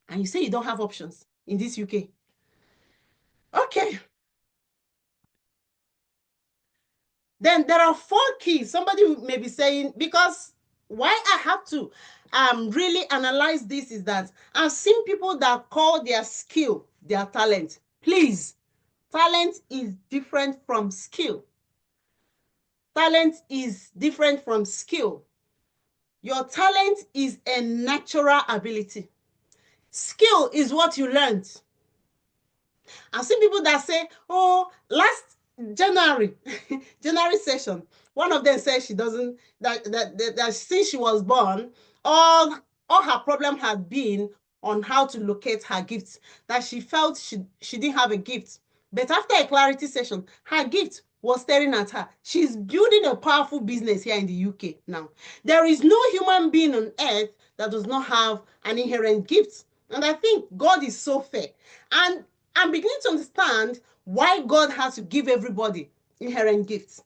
And you say you don't have options in this UK. Okay. Then there are 4 keys. Somebody may be saying, because why I have to really analyze this is that I've seen people that call their skill their talent. Please, talent is different from skill. Talent is different from skill. Your talent is a natural ability. Skill is what you learned. I've seen people that say, oh, last January session, one of them said she doesn't, that since she was born, all her problem had been on how to locate her gifts, that she felt she didn't have a gift. But after a clarity session, her gift was staring at her. She's building a powerful business here in the UK now. There is no human being on earth that does not have an inherent gift. And I think God is so fair. And I'm beginning to understand why God has to give everybody inherent gifts.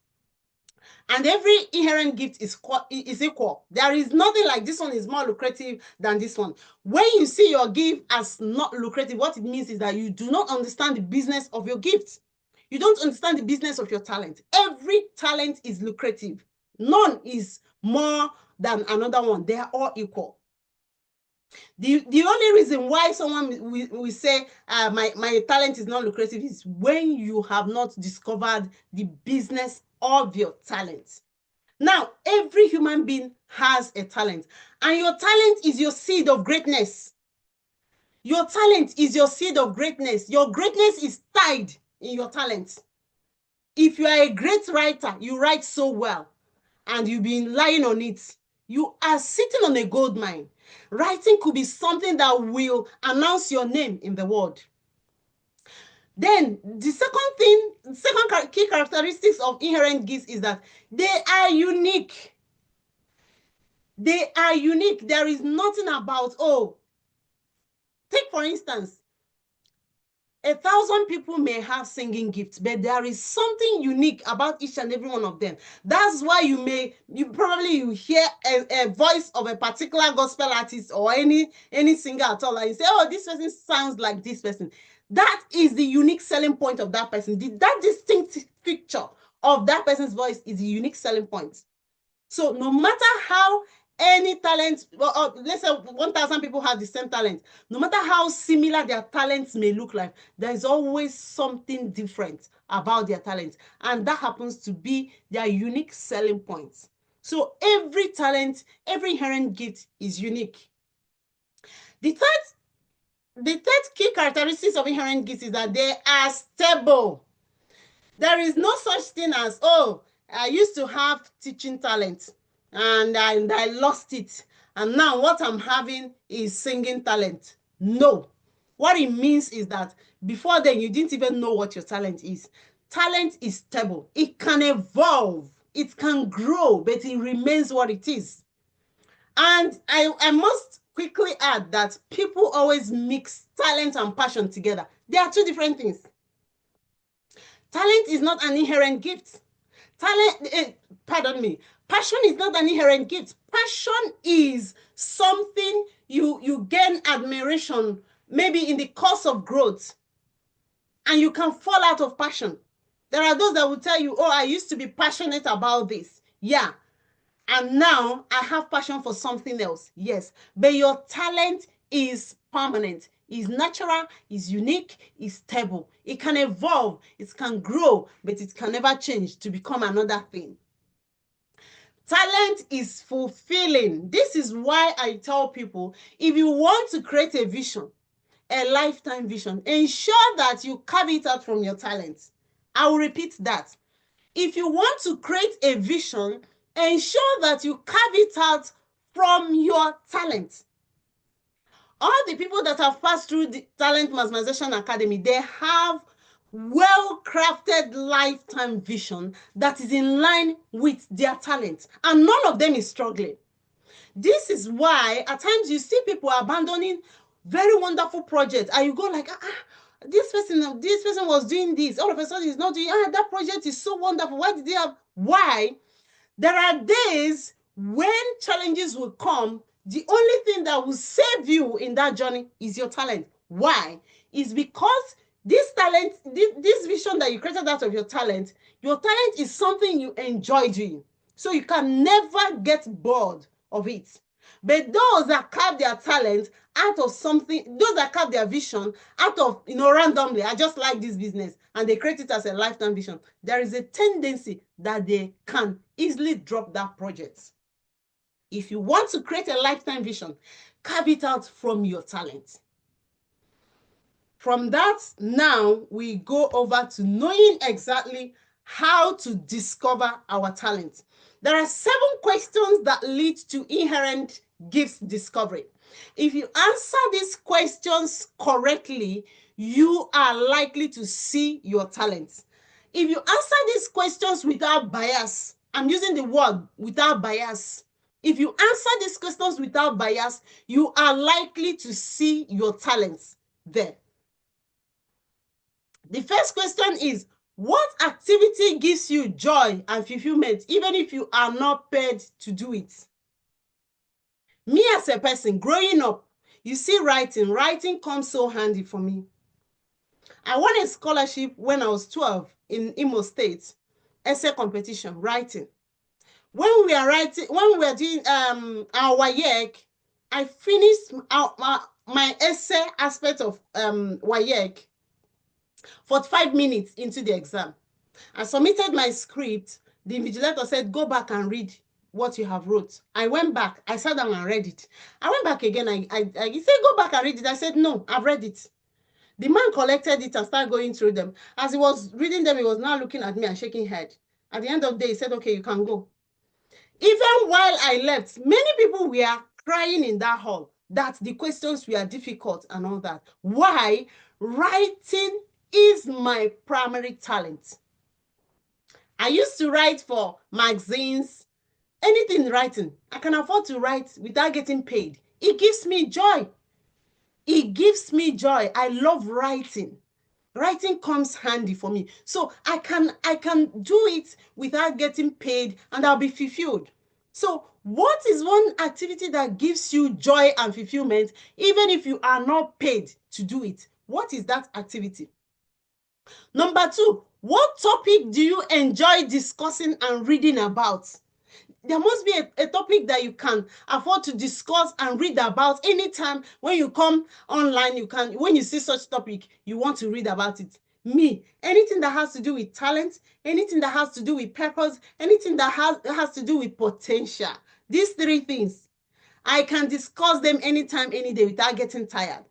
And every inherent gift is equal. There is nothing like this one is more lucrative than this one. When you see your gift as not lucrative, what it means is that you do not understand the business of your gift. You don't understand the business of your talent. Every talent is lucrative. None is more than another one. They are all equal. The only reason why someone will say my talent is not lucrative is when you have not discovered the business of your talent. Now, every human being has a talent, and your talent is your seed of greatness. Your talent is your seed of greatness. Your greatness is tied in your talent. If you are a great writer, you write so well, and you've been lying on it, you are sitting on a gold mine. Writing could be something that will announce your name in the world. Then the second key characteristics of inherent gifts is that they are unique. They are unique. There is nothing about, oh, take for instance, 1,000 people may have singing gifts, but there is something unique about each and every one of them. That's why you hear a voice of a particular gospel artist or any singer at all, and you say, oh, this person sounds like this person. That is the unique selling point of that person. That distinct feature of that person's voice is the unique selling point. So no matter how any talent, let's say 1,000 people have the same talent, no matter how similar their talents may look like, there is always something different about their talent, and that happens to be their unique selling points. So every talent, every inherent gift is unique. The third key characteristics of inherent gifts is that they are stable. There is no such thing as, oh, I used to have teaching talent and I lost it, and now what I'm having is singing talent. No. What it means is that before then, you didn't even know what your talent is. Talent is stable. It can evolve. It can grow, but it remains what it is. And I must quickly add that people always mix talent and passion together. They are two different things. Talent is not an inherent gift. Passion is not an inherent gift. Passion is something you gain admiration, maybe in the course of growth, and you can fall out of passion. There are those that will tell you, oh, I used to be passionate about this. Yeah. And now I have passion for something else. Yes. But your talent is permanent, is natural, is unique, is stable. It can evolve, it can grow, but it can never change to become another thing. Talent is fulfilling. This is why I tell people, if you want to create a vision, a lifetime vision, ensure that you carve it out from your talent. I will repeat that. If you want to create a vision, ensure that you carve it out from your talent. All the people that have passed through the Talent Maximization Academy, they have well-crafted lifetime vision that is in line with their talent, and none of them is struggling. This is why at times you see people abandoning very wonderful projects, and you go like, this person was doing this, all of a sudden he's not doing, that project is so wonderful. Why did they have? Why? There are days when challenges will come. The only thing that will save you in that journey is your talent. Why? It's because this talent, this vision that you created out of your talent is something you enjoy doing. So you can never get bored of it. But those that carve their talent out of something, those that carve their vision out of, randomly, I just like this business, and they create it as a lifetime vision, there is a tendency that they can easily drop that project. If you want to create a lifetime vision, carve it out from your talent. From that, now we go over to knowing exactly how to discover our talent. There are 7 questions that lead to inherent gifts discovery. If you answer these questions correctly, you are likely to see your talents. If you answer these questions without bias, I'm using the word without bias. If you answer these questions without bias, you are likely to see your talents there. The first question is, what activity gives you joy and fulfillment, even if you are not paid to do it? Me as a person, growing up, you see, writing comes so handy for me. I won a scholarship when I was 12 in Imo State, essay competition, writing. When we were doing our WAEC, I finished my essay aspect of WAEC 45 minutes into the exam. I submitted my script. The invigilator said, go back and read what you have wrote. I went back. I sat down and read it. I went back again. He said, go back and read it. I said, no, I've read it. The man collected it and started going through them. As he was reading them, he was now looking at me and shaking head. At the end of the day, he said, okay, you can go. Even while I left, many people were crying in that hall that the questions were difficult and all that. Why? Writing is my primary talent. I used to write for magazines, anything writing. I can afford to write without getting paid. It gives me joy. It gives me joy. I love writing. Writing comes handy for me. So I can do it without getting paid, and I'll be fulfilled. So what is one activity that gives you joy and fulfillment even if you are not paid to do it? What is that activity? Number 2, what topic do you enjoy discussing and reading about? There must be a topic that you can afford to discuss and read about anytime. When you come online, when you see such topic, you want to read about it. Me, anything that has to do with talent, anything that has to do with purpose, anything that has to do with potential. These 3 things, I can discuss them anytime, any day without getting tired.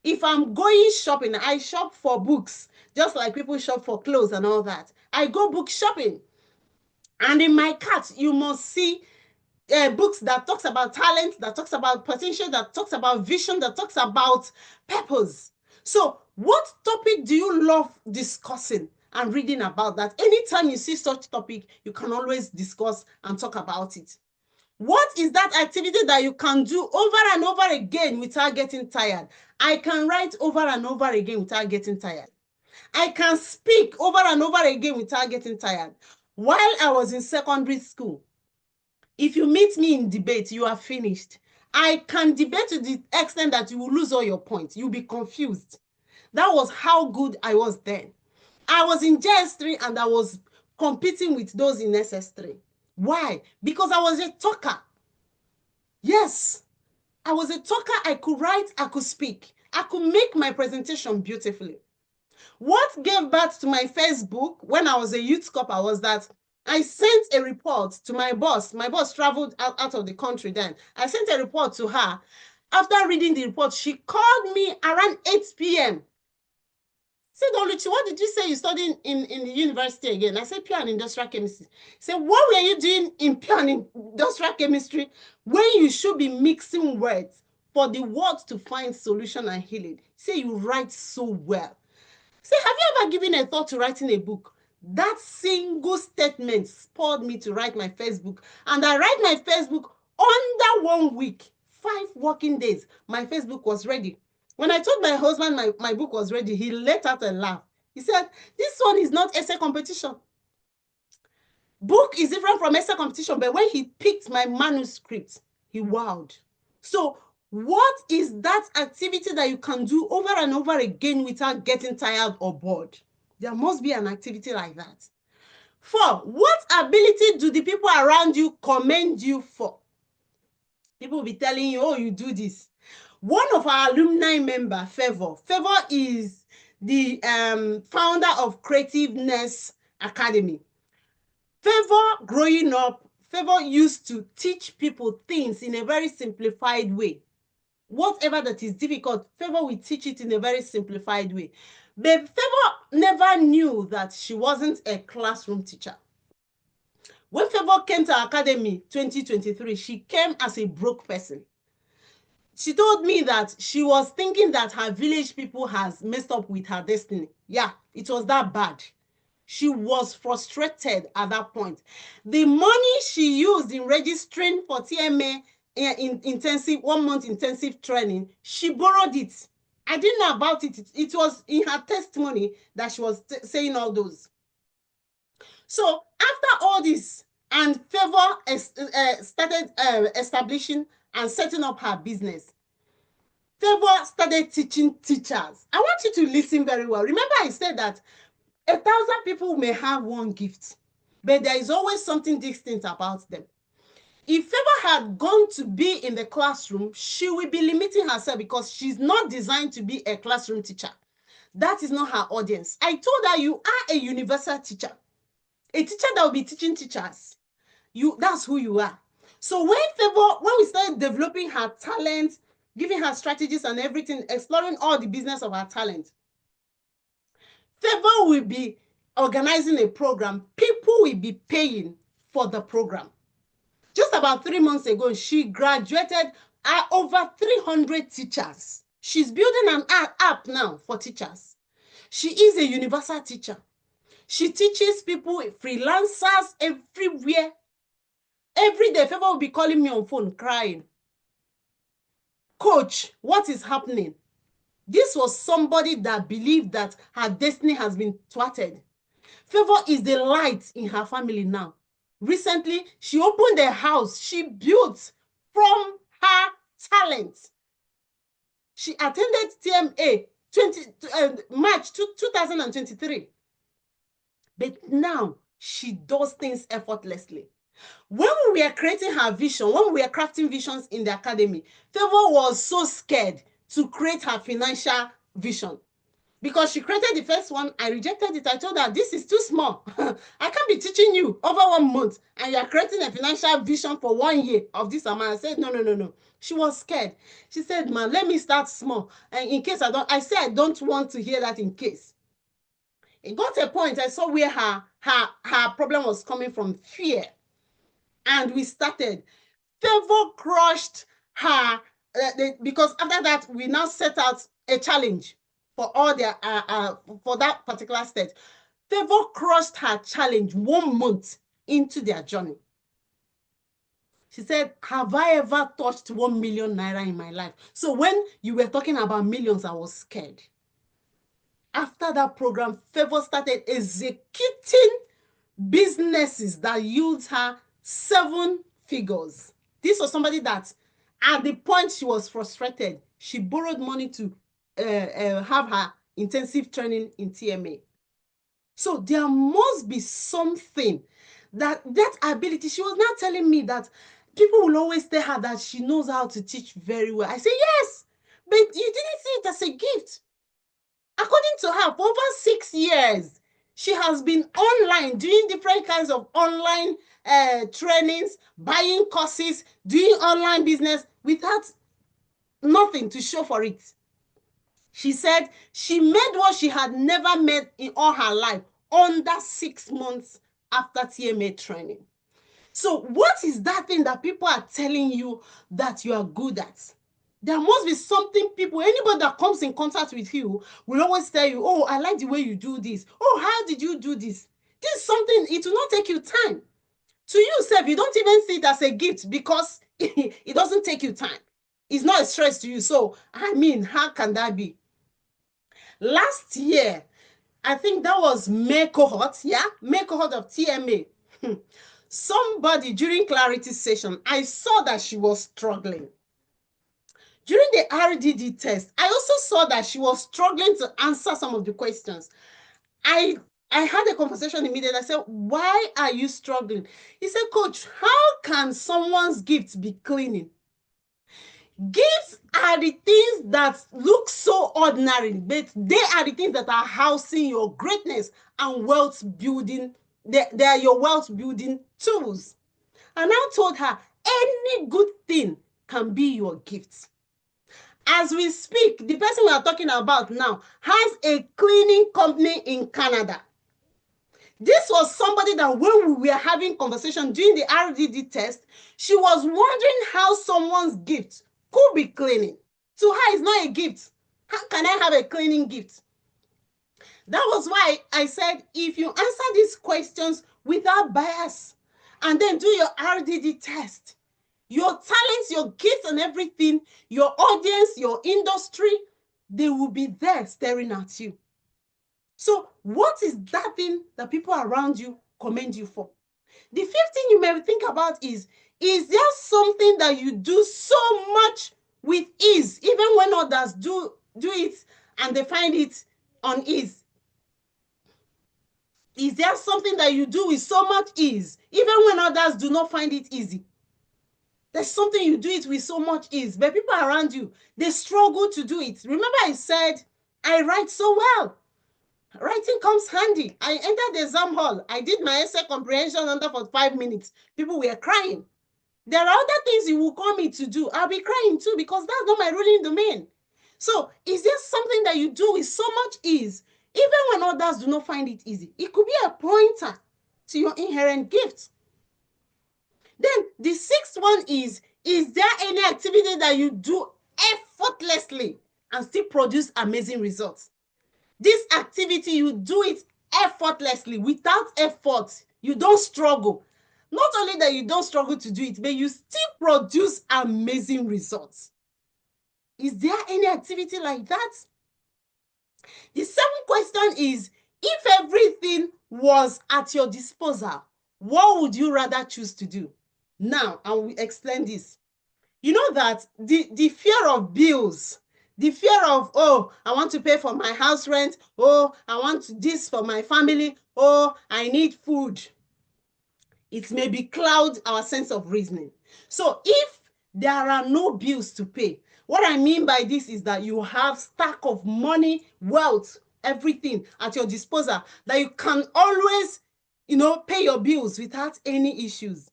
If I'm going shopping, I shop for books, just like people shop for clothes and all that. I go book shopping. And in my cart, you must see books that talks about talent, that talks about potential, that talks about vision, that talks about purpose. So what topic do you love discussing and reading about that anytime you see such topic, you can always discuss and talk about it? What is that activity that you can do over and over again without getting tired? I can write over and over again without getting tired. I can speak over and over again without getting tired. While I was in secondary school, if you meet me in debate, you are finished. I can debate to the extent that you will lose all your points. You'll be confused. That was how good I was then. I was in JS3 and I was competing with those in SS3. Why? Because I was a talker. Yes, I was a talker. I could write, I could speak. I could make my presentation beautifully. What gave birth to my Facebook when I was a youth corper was that I sent a report to my boss. My boss traveled out of the country then. I sent a report to her. After reading the report, she called me around 8 p.m. Said, Oluchi, what did you say you studied in the university again? I said, pure and industrial chemistry. Said, what were you doing in pure and industrial chemistry when you should be mixing words for the words to find solution and healing? Say, you write so well. Say, have you ever given a thought to writing a book? That single statement spurred me to write my first book. And I write my first book under 1 week, 5 working days. My first book was ready. When I told my husband my book was ready, he let out a laugh. He said, this one is not essay competition. Book is different from essay competition, but when he picked my manuscript, he wowed. So what is that activity that you can do over and over again without getting tired or bored? There must be an activity like that. 4, what ability do the people around you commend you for? People will be telling you, oh, you do this. One of our alumni member, Favor is the founder of Creativeness Academy. Favor, growing up, Favor used to teach people things in a very simplified way. Whatever that is difficult, Favor will teach it in a very simplified way. But Favor never knew that she wasn't a classroom teacher. When Favor came to our academy 2023, she came as a broke person. She told me that she was thinking that her village people has messed up with her destiny. Yeah, it was that bad. She was frustrated at that point. The money she used in registering for TMA in intensive 1 month intensive training, she borrowed it. I didn't know about it. It was in her testimony that she was saying all those. So after all this, and Favor started establishing and setting up her business, Favor started teaching teachers. I want you to listen very well. Remember, I said that 1,000 people may have one gift, but there is always something distinct about them. If Favor had gone to be in the classroom, she will be limiting herself because she's not designed to be a classroom teacher. That is not her audience. I told her you are a universal teacher, a teacher that will be teaching teachers. That's who you are. So when we started developing her talent, giving her strategies and everything, exploring all the business of her talent, Favor will be organizing a program. People will be paying for the program. Just about 3 months ago, she graduated over 300 teachers. She's building an app now for teachers. She is a universal teacher. She teaches people, freelancers everywhere. Every day, Favor will be calling me on phone crying. Coach, what is happening? This was somebody that believed that her destiny has been thwarted. Favor is the light in her family now. Recently, she opened a house she built from her talent. She attended TMA March 2023. But now she does things effortlessly. When we were creating her vision, when we were crafting visions in the academy, Favor was so scared to create her financial vision. Because she created the first one, I rejected it. I told her, this is too small. I can't be teaching you over 1 month and you are creating a financial vision for 1 year of this amount. I said, no. She was scared. She said, man, let me start small. And in case I said, I don't want to hear that in case. It got a point. I saw where her problem was coming from, fear. And we started. Favor crushed her, because after that, we now set out a challenge for all their for that particular stage. Favor crushed her challenge 1 month into their journey. She said, have I ever touched 1 million naira in my life? So when you were talking about millions, I was scared. After that program, Favor started executing businesses that yield her 7 figures. This was somebody that, at the point she was frustrated, she borrowed money to have her intensive training in TMA. So there must be something that ability. She was not telling me that people will always tell her that she knows how to teach very well. I say, yes, but you didn't see it as a gift. According to her, for over 6 years, she has been online, doing different kinds of online trainings, buying courses, doing online business without nothing to show for it. She said she made what she had never made in all her life under 6 months after TMA training. So what is that thing that people are telling you that you are good at? There must be something anybody that comes in contact with you will always tell you, oh, I like the way you do this. Oh, how did you do this? This is something, it will not take you time. To you, self, you don't even see it as a gift because it doesn't take you time. It's not a stress to you. So, I mean, how can that be? Last year, I think that was May cohort, May cohort of TMA. Somebody during clarity session, I saw that she was struggling. During the RDD test, I also saw that she was struggling to answer some of the questions. I had a conversation immediately. I said, why are you struggling? He said, Coach, how can someone's gift be cleaning? Gifts are the things that look so ordinary, but they are the things that are housing your greatness and wealth building. They are your wealth building tools. And I told her, any good thing can be your gift. As we speak, the person we are talking about now has a cleaning company in Canada. This was somebody that when we were having conversation during the RDD test, she was wondering how someone's gift could be cleaning. To her, it's not a gift. How can I have a cleaning gift? That was why I said, if you answer these questions without bias and then do your RDD test, your talents, your gifts and everything, your audience, your industry, they will be there staring at you. So what is that thing that people around you commend you for? The fifth thing you may think about is there something that you do so much with ease, even when others do it and they find it unease? Is there something that you do with so much ease, even when others do not find it easy? There's something you do it with so much ease, but people around you, they struggle to do it. Remember I said, I write so well. Writing comes handy. I entered the exam hall. I did my essay comprehension under 45 minutes. People were crying. There are other things you will call me to do. I'll be crying too because that's not my ruling domain. So is there something that you do with so much ease, even when others do not find it easy? It could be a pointer to your inherent gift. Then the sixth one is there any activity that you do effortlessly and still produce amazing results? This activity, you do it effortlessly, without effort. You don't struggle. Not only that you don't struggle to do it, but you still produce amazing results. Is there any activity like that? The second question is, if everything was at your disposal, what would you rather choose to do? Now, I will explain this. You know that the fear of bills, the fear of, oh, I want to pay for my house rent, oh, I want this for my family, oh, I need food. It may be cloud our sense of reasoning. So if there are no bills to pay, what I mean by this is that you have stack of money, wealth, everything at your disposal, that you can always, pay your bills without any issues.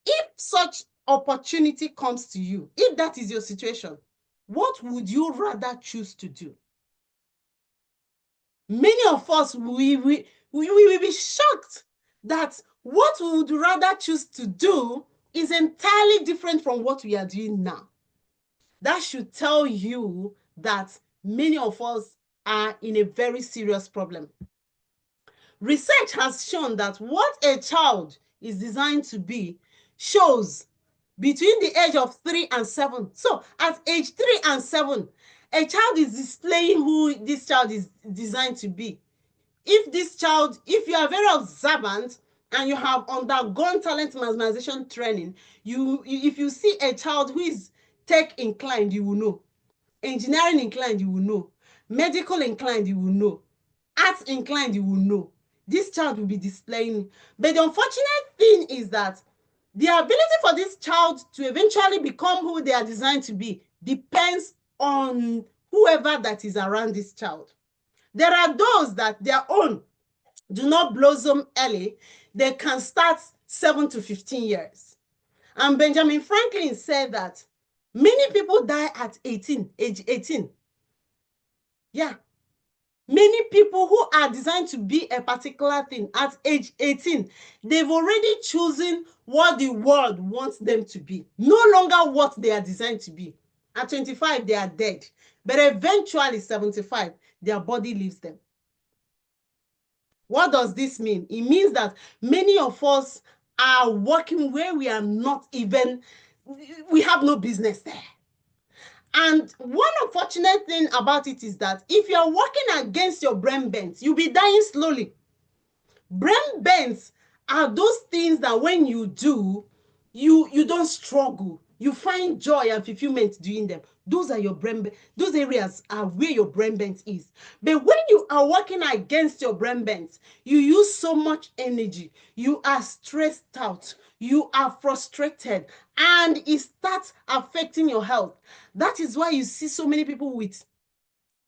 If such opportunity comes to you, if that is your situation, what would you rather choose to do? Many of us, we will be shocked that what we would rather choose to do is entirely different from what we are doing now. That should tell you that many of us are in a very serious problem. Research has shown that what a child is designed to be shows between the age of 3 and 7. So at age 3 and 7, a child is displaying who this child is designed to be. If you are very observant and you have undergone talent maximization training, if you see a child who is tech inclined, you will know. Engineering inclined, you will know. Medical inclined, you will know. Arts inclined, you will know. This child will be displaying. But the unfortunate thing is that the ability for this child to eventually become who they are designed to be depends on whoever that is around this child. There are those that their own do not blossom early. They can start 7 to 15 years. And Benjamin Franklin said that many people die at age 18. Yeah. Many people who are designed to be a particular thing at age 18, they've already chosen what the world wants them to be, no longer what they are designed to be. At 25, they are dead. But eventually, 75, their body leaves them. What does this mean? It means that many of us are working where we are not even, we have no business there. And one unfortunate thing about it is that if you're working against your brain bends, you'll be dying slowly. Brain bends are those things that when you do, you don't struggle. You find joy and fulfillment doing them. Those are your brain, those areas are where your brain bends is. But when you are working against your brain bends, you use so much energy. You are stressed out. You are frustrated, and it starts affecting your health. That is why you see so many people with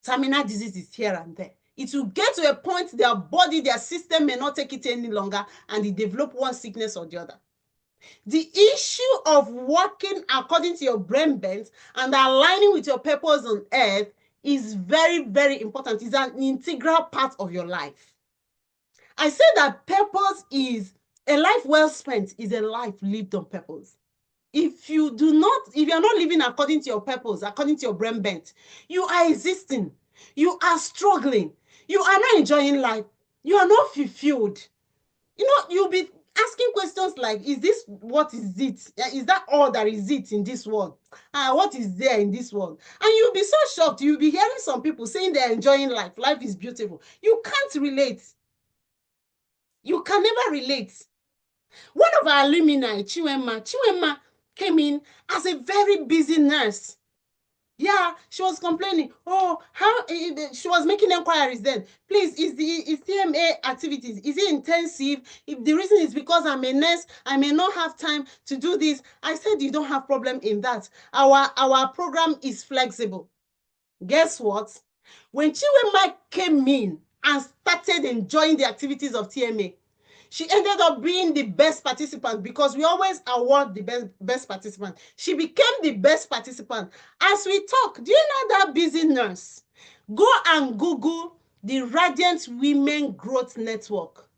terminal diseases here and there. It will get to a point their body, their system may not take it any longer, and they develop one sickness or the other. The issue of working according to your brain bends and aligning with your purpose on earth is very, very important. It's an integral part of your life. I say that purpose is a life well spent is a life lived on purpose. If you are not living according to your purpose, according to your brain bent, you are existing. You are struggling. You are not enjoying life. You are not fulfilled. You'll be asking questions like, what is it? Is that all there is it in this world? What is there in this world? And you'll be so shocked. You'll be hearing some people saying they're enjoying life. Life is beautiful. You can't relate. You can never relate. One of our alumni, Chinwenma came in as a very busy nurse. Yeah, she was complaining. Oh, how she was making inquiries then. Please, is TMA activities, is it intensive? If the reason is because I'm a nurse, I may not have time to do this. I said you don't have problem in that. Our program is flexible. Guess what? When Chinwenma came in and started enjoying the activities of TMA, she ended up being the best participant because we always award the best participant. She became the best participant. As we talk, do you know that busy nurse? Go and Google the Radiant Women Growth Network.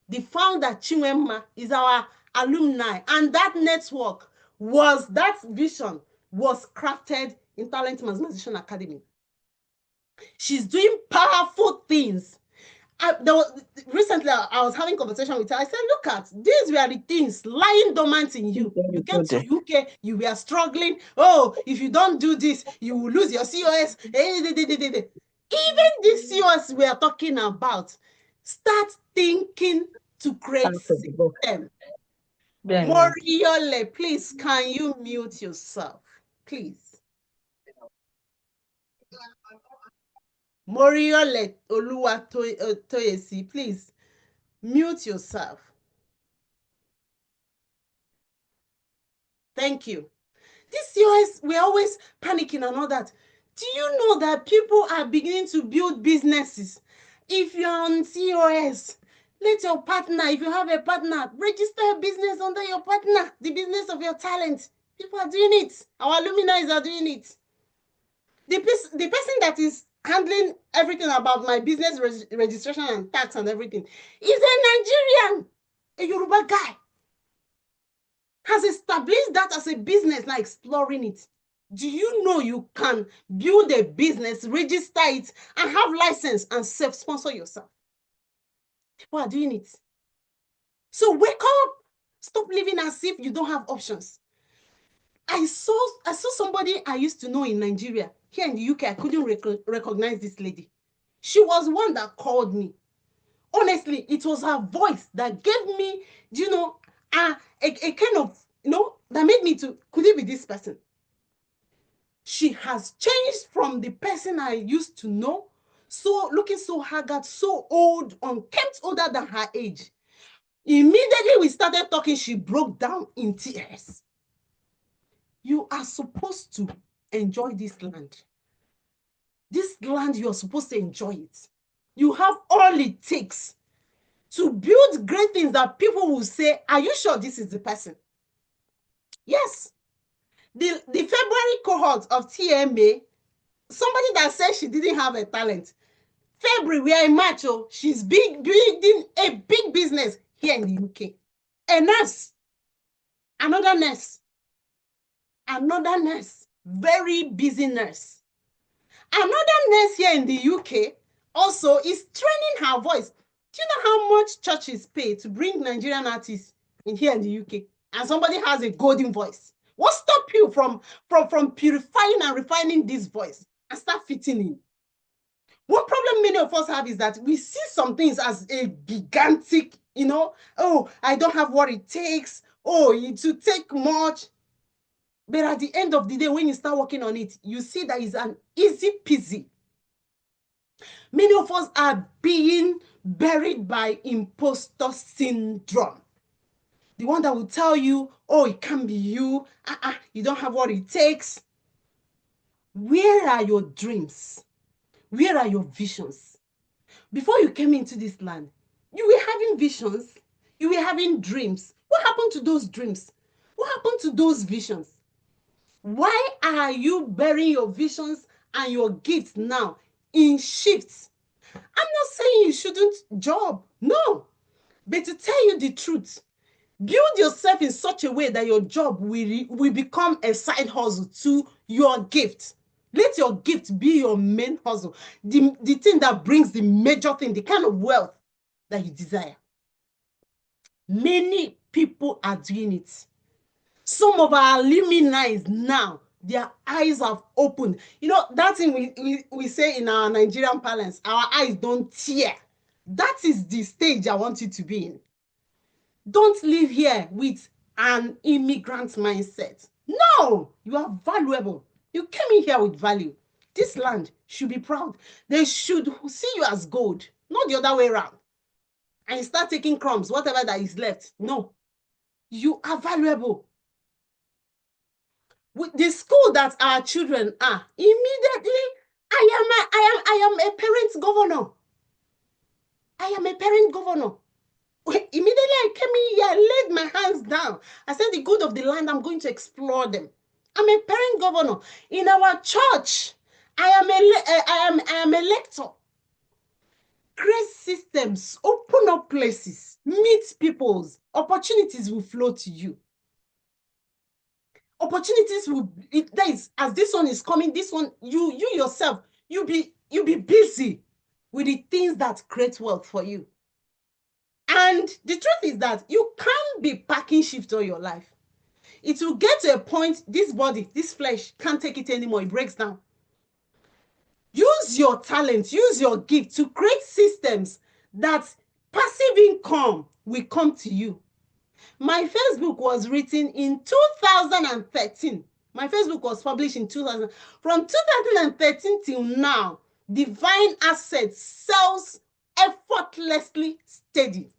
The founder, Chinwenma, is our alumni. And that network that vision was crafted in Talent Maximization Academy. She's doing powerful things. Recently, I was having a conversation with her. I said, look at, these were the things lying dormant in you. You came to UK, you were struggling. Oh, if you don't do this, you will lose your COS. Even this COS we are talking about, start thinking to create system. Moriole, please, can you mute yourself? Please. Moriole Oluwatoyesi, please mute yourself. Thank you. This COS, we're always panicking and all that. Do you know that people are beginning to build businesses? If you're on COS, let your partner, if you have a partner, register a business under your partner, the business of your talent. People are doing it. Our luminaries are doing it. The person that is handling everything about my business registration and tax and everything is a Nigerian, a Yoruba guy. Has established that as a business, now exploring it. Do you know you can build a business, register it, and have license and self-sponsor yourself? People are doing it. So wake up. Stop living as if you don't have options. I saw somebody I used to know in Nigeria. Here in the UK, I couldn't recognize this lady. She was one that called me. Honestly, it was her voice that gave me, you know, a kind of, you know, that made me to, could it be this person? She has changed from the person I used to know, so looking so haggard, so old, unkempt, older than her age. Immediately we started talking, she broke down in tears. You are supposed to enjoy this land. This land, you are supposed to enjoy it. You have all it takes to build great things that people will say, are you sure this is the person? Yes. The February cohort of TMA, somebody that said she didn't have a talent. February, we are in March, oh, she's building a big business here in the UK. A nurse, another nurse, very busy nurse. Another nurse here in the UK also is training her voice. Do you know how much churches pay to bring Nigerian artists in here in the UK? And somebody has a golden voice. What stops you from purifying and refining this voice and start fitting in? One problem many of us have is that we see some things as a gigantic, you know, oh, I don't have what it takes. Oh, it will take much. But at the end of the day, when you start working on it, you see that it's an easy peasy. Many of us are being buried by imposter syndrome. The one that will tell you, oh, it can't be you. You don't have what it takes. Where are your dreams? Where are your visions? Before you came into this land, you were having visions. You were having dreams. What happened to those dreams? What happened to those visions? Why are you burying your visions and your gifts now in shifts? I'm not saying you shouldn't job. No. But to tell you the truth, build yourself in such a way that your job will become a side hustle to your gift. Let your gift be your main hustle. The thing that brings the major thing, the kind of wealth that you desire. Many people are doing it. Some of our luminaries now, their eyes have opened. You know, that thing we say in our Nigerian parlance, our eyes don't tear. That is the stage I want you to be in. Don't live here with an immigrant mindset. No, you are valuable. You came in here with value. This land should be proud. They should see you as gold, not the other way around. And you start taking crumbs, whatever that is left. No, you are valuable. With the school that our children are, immediately, I am a parent governor. I am a parent governor. Immediately I came in here, I laid my hands down. I said, the good of the land, I'm going to explore them. I'm a parent governor. In our church, I am a lector. Create systems, open up places, meet peoples. Opportunities will flow to you. Opportunities will, that is, as this one is coming, this one, you yourself, you'll be you be busy with the things that create wealth for you. And the truth is that you can't be packing shift all your life. It will get to a point, this body, this flesh can't take it anymore. It breaks down. Use your talent, use your gift to create systems that passive income will come to you. My Facebook was written in 2013. My Facebook was published in 2000. From 2013 till now, Divine Assets sells effortlessly steady.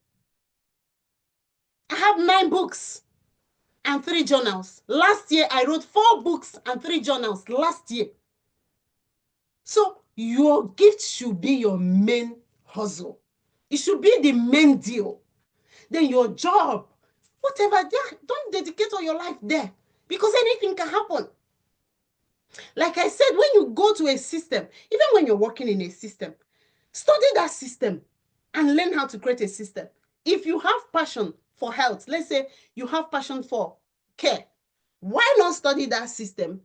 I have 9 books and 3 journals. Last year, I wrote 4 books and 3 journals last year. So your gift should be your main hustle. It should be the main deal. Then your job, whatever, don't dedicate all your life there because anything can happen. Like I said, when you go to a system, even when you're working in a system, study that system and learn how to create a system. If you have passion for health, let's say you have passion for care, why not study that system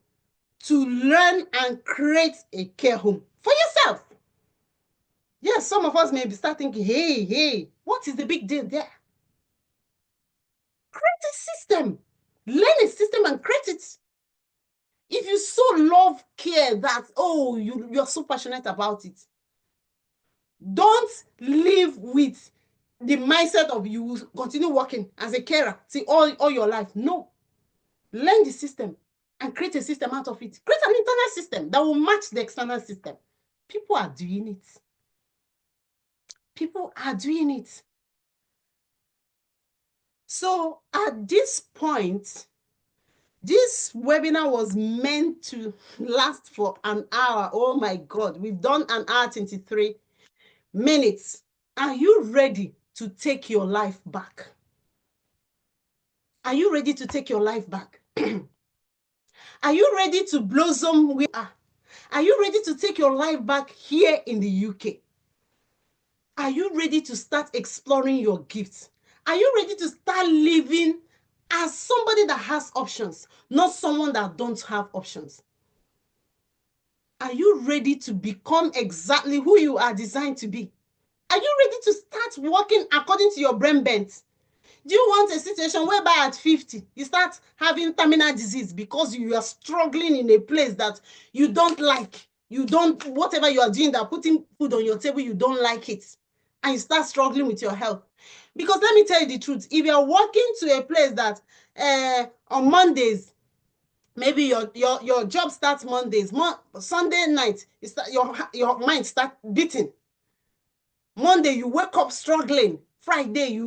to learn and create a care home for yourself? Yes, some of us may start thinking, hey, what is the big deal there? Create a system. Learn a system and create it. If you so love care that, oh, you're so passionate about it, don't live with the mindset of you continue working as a carer all your life. No. Learn the system and create a system out of it. Create an internal system that will match the external system. People are doing it. People are doing it. So at this point, this webinar was meant to last for an hour. Oh my God, we've done an hour 23 minutes. Are you ready to take your life back? Are you ready to take your life back? Are you ready to blossom where you are? Are you ready to take your life back here in the UK? Are you ready to start exploring your gifts? Are you ready to start living as somebody that has options, not someone that don't have options? Are you ready to become exactly who you are designed to be? Are you ready to start working according to your brain bent? Do you want a situation whereby at 50, you start having terminal disease because you are struggling in a place that you don't like? You don't, whatever you are doing, that putting food on your table, you don't like it. And you start struggling with your health. Because let me tell you the truth, if you're walking to a place that on Mondays, maybe your job starts Mondays, Sunday night, your mind starts beating. Monday, you wake up struggling. Friday,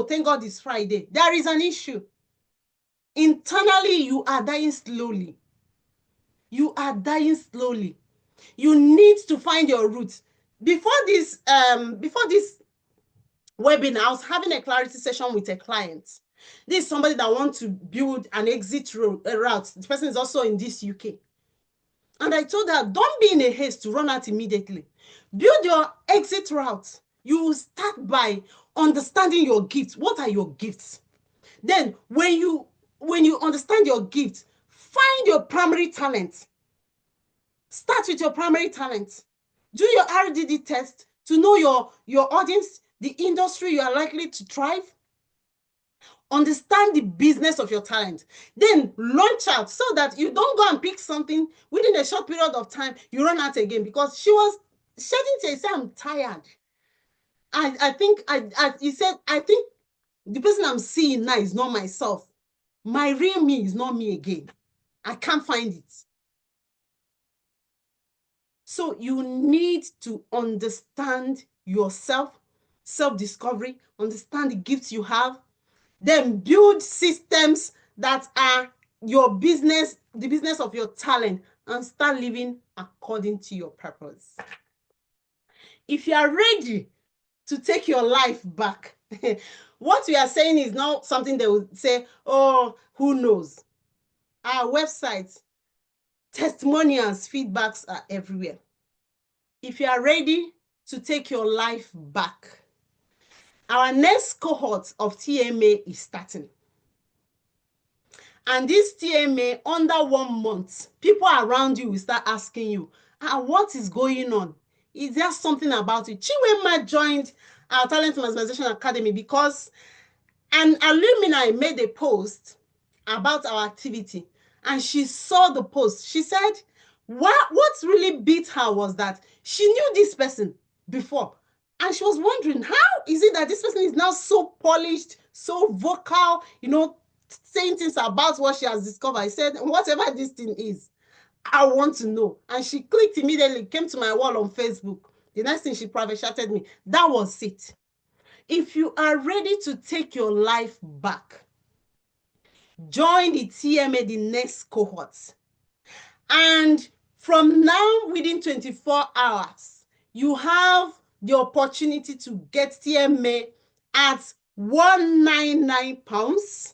thank God it's Friday. There is an issue. Internally, you are dying slowly. You are dying slowly. You need to find your roots. Before this webinar, I was having a clarity session with a client. This is somebody that wants to build an exit route. The person is also in this UK. And I told her, don't be in a haste to run out immediately. Build your exit route. You will start by understanding your gifts. What are your gifts? Then when you understand your gifts, find your primary talent. Start with your primary talent. Do your RDD test to know your audience, the industry you are likely to thrive. Understand the business of your talent. Then launch out so that you don't go and pick something within a short period of time, you run out again. Because she didn't say, I'm tired. I think he said, I think the person I'm seeing now is not myself. My real me is not me again. I can't find it. So you need to understand yourself, self-discovery, understand the gifts you have, then build systems that are your business, the business of your talent, and start living according to your purpose. If you are ready to take your life back, what we are saying is not something they would say, oh, who knows? Our websites, testimonials, feedbacks are everywhere. If you are ready to take your life back, our next cohort of TMA is starting. And this TMA, under 1 month, people around you will start asking you, what is going on? Is there something about it? Chinwema joined our Talent Maximization Academy because an alumni made a post about our activity, and she saw the post. She said, what really beat her was that she knew this person before, and she was wondering, how is it that this person is now so polished, so vocal, saying things about what she has discovered? I said, whatever this thing is, I want to know. And she clicked immediately, came to my wall on Facebook. The next thing, she private chatted me. That was it. If you are ready to take your life back, join the TMA, the next cohort. And from now, within 24 hours, you have the opportunity to get TMA at £199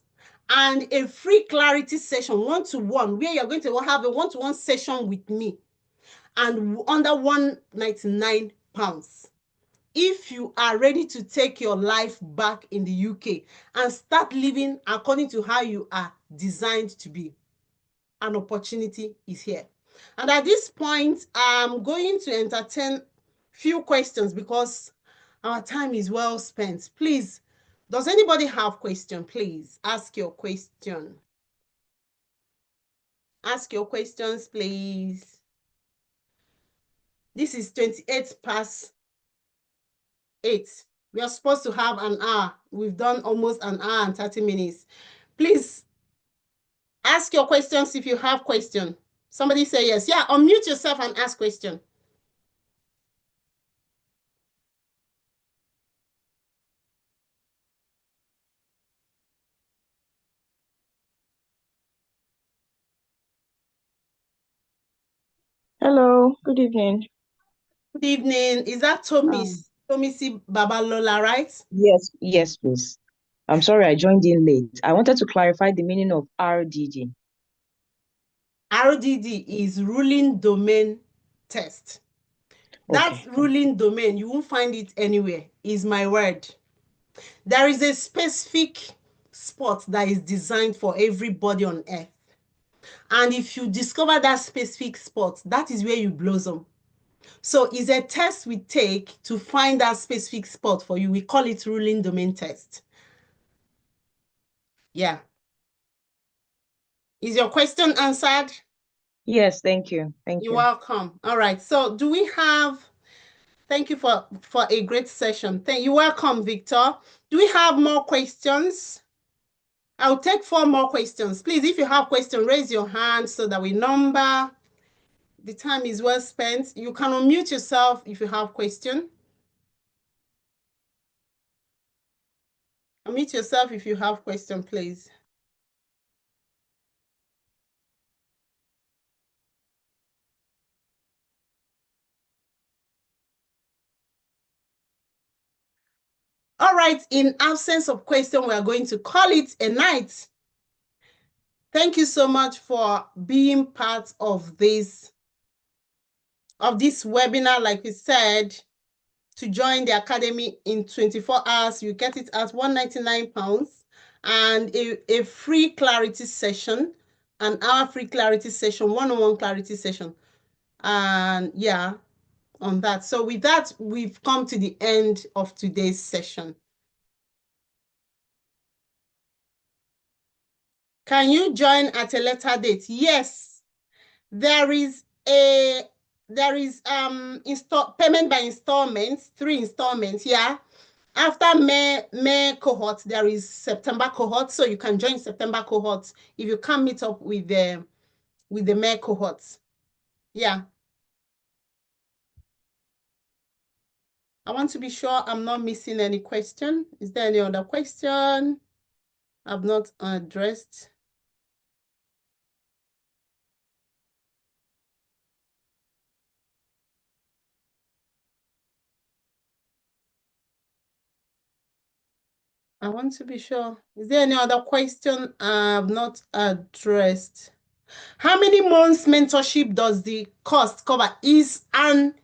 and a free clarity session, one-to-one, where you're going to have a one-to-one session with me, and under £199. If you are ready to take your life back in the UK and start living according to how you are designed to be, an opportunity is here. And at this point, I'm going to entertain few questions because our time is well spent. Please, does anybody have question? Please ask your question. Ask your questions, please. This is 28 past 8. We are supposed to have an hour. We've done almost an hour and 30 minutes. Please ask your questions if you have question. Somebody say yes. Yeah, unmute yourself and ask question. Hello, good evening. Good evening. Is that Tomisi Babalola, right? Yes, please. I'm sorry I joined in late. I wanted to clarify the meaning of RDD. RDD is ruling domain test. That's Okay. ruling domain. You won't find it anywhere. Is my word. There is a specific spot that is designed for everybody on earth. And if you discover that specific spot, that is where you blossom. So it's a test we take to find that specific spot for you. We call it ruling domain test. Yeah. Is your question answered? Yes, thank you. Thank You're you. welcome. All right. So do we have, thank you for a great session. You're welcome, Victor. Do we have more questions? I'll take 4 more questions. Please, if you have questions, raise your hand so that we number. The time is well spent. You can unmute yourself if you have question. Unmute yourself if you have question, please. All right, in absence of question, we are going to call it a night. Thank you so much for being part of this webinar. Like we said, to join the academy in 24 hours, you get it at £199 and a free clarity session, an hour free clarity session, one-on-one clarity session. And yeah, on that. So with that, we've come to the end of today's session. Can you join at a later date? Yes, there is payment by installments, 3 installments. Yeah. After May cohort, there is September cohort, so you can join September cohort if you can't meet up with the May cohorts. Yeah. I want to be sure I'm not missing any question. Is there any other question I've not addressed? I want to be sure. Is there any other question I've not addressed? How many months mentorship does the cost cover? Is an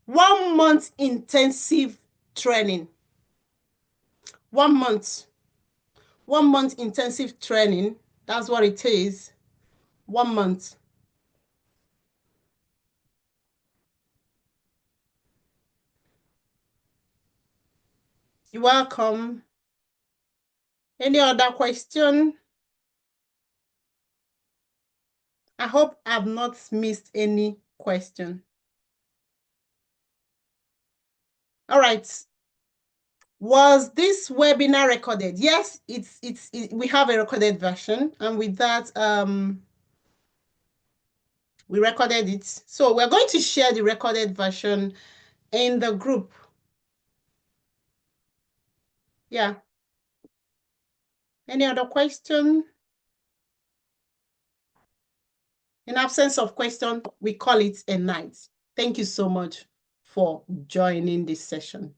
1 month intensive training. 1 month. 1 month intensive training. That's what it is. 1 month. You're welcome. Any other question? I hope I've not missed any question. All right. Was this webinar recorded? Yes, we have a recorded version, and with that, we recorded it. So we're going to share the recorded version in the group. Yeah. Any other question? In absence of question, we call it a night. Thank you so much for joining this session.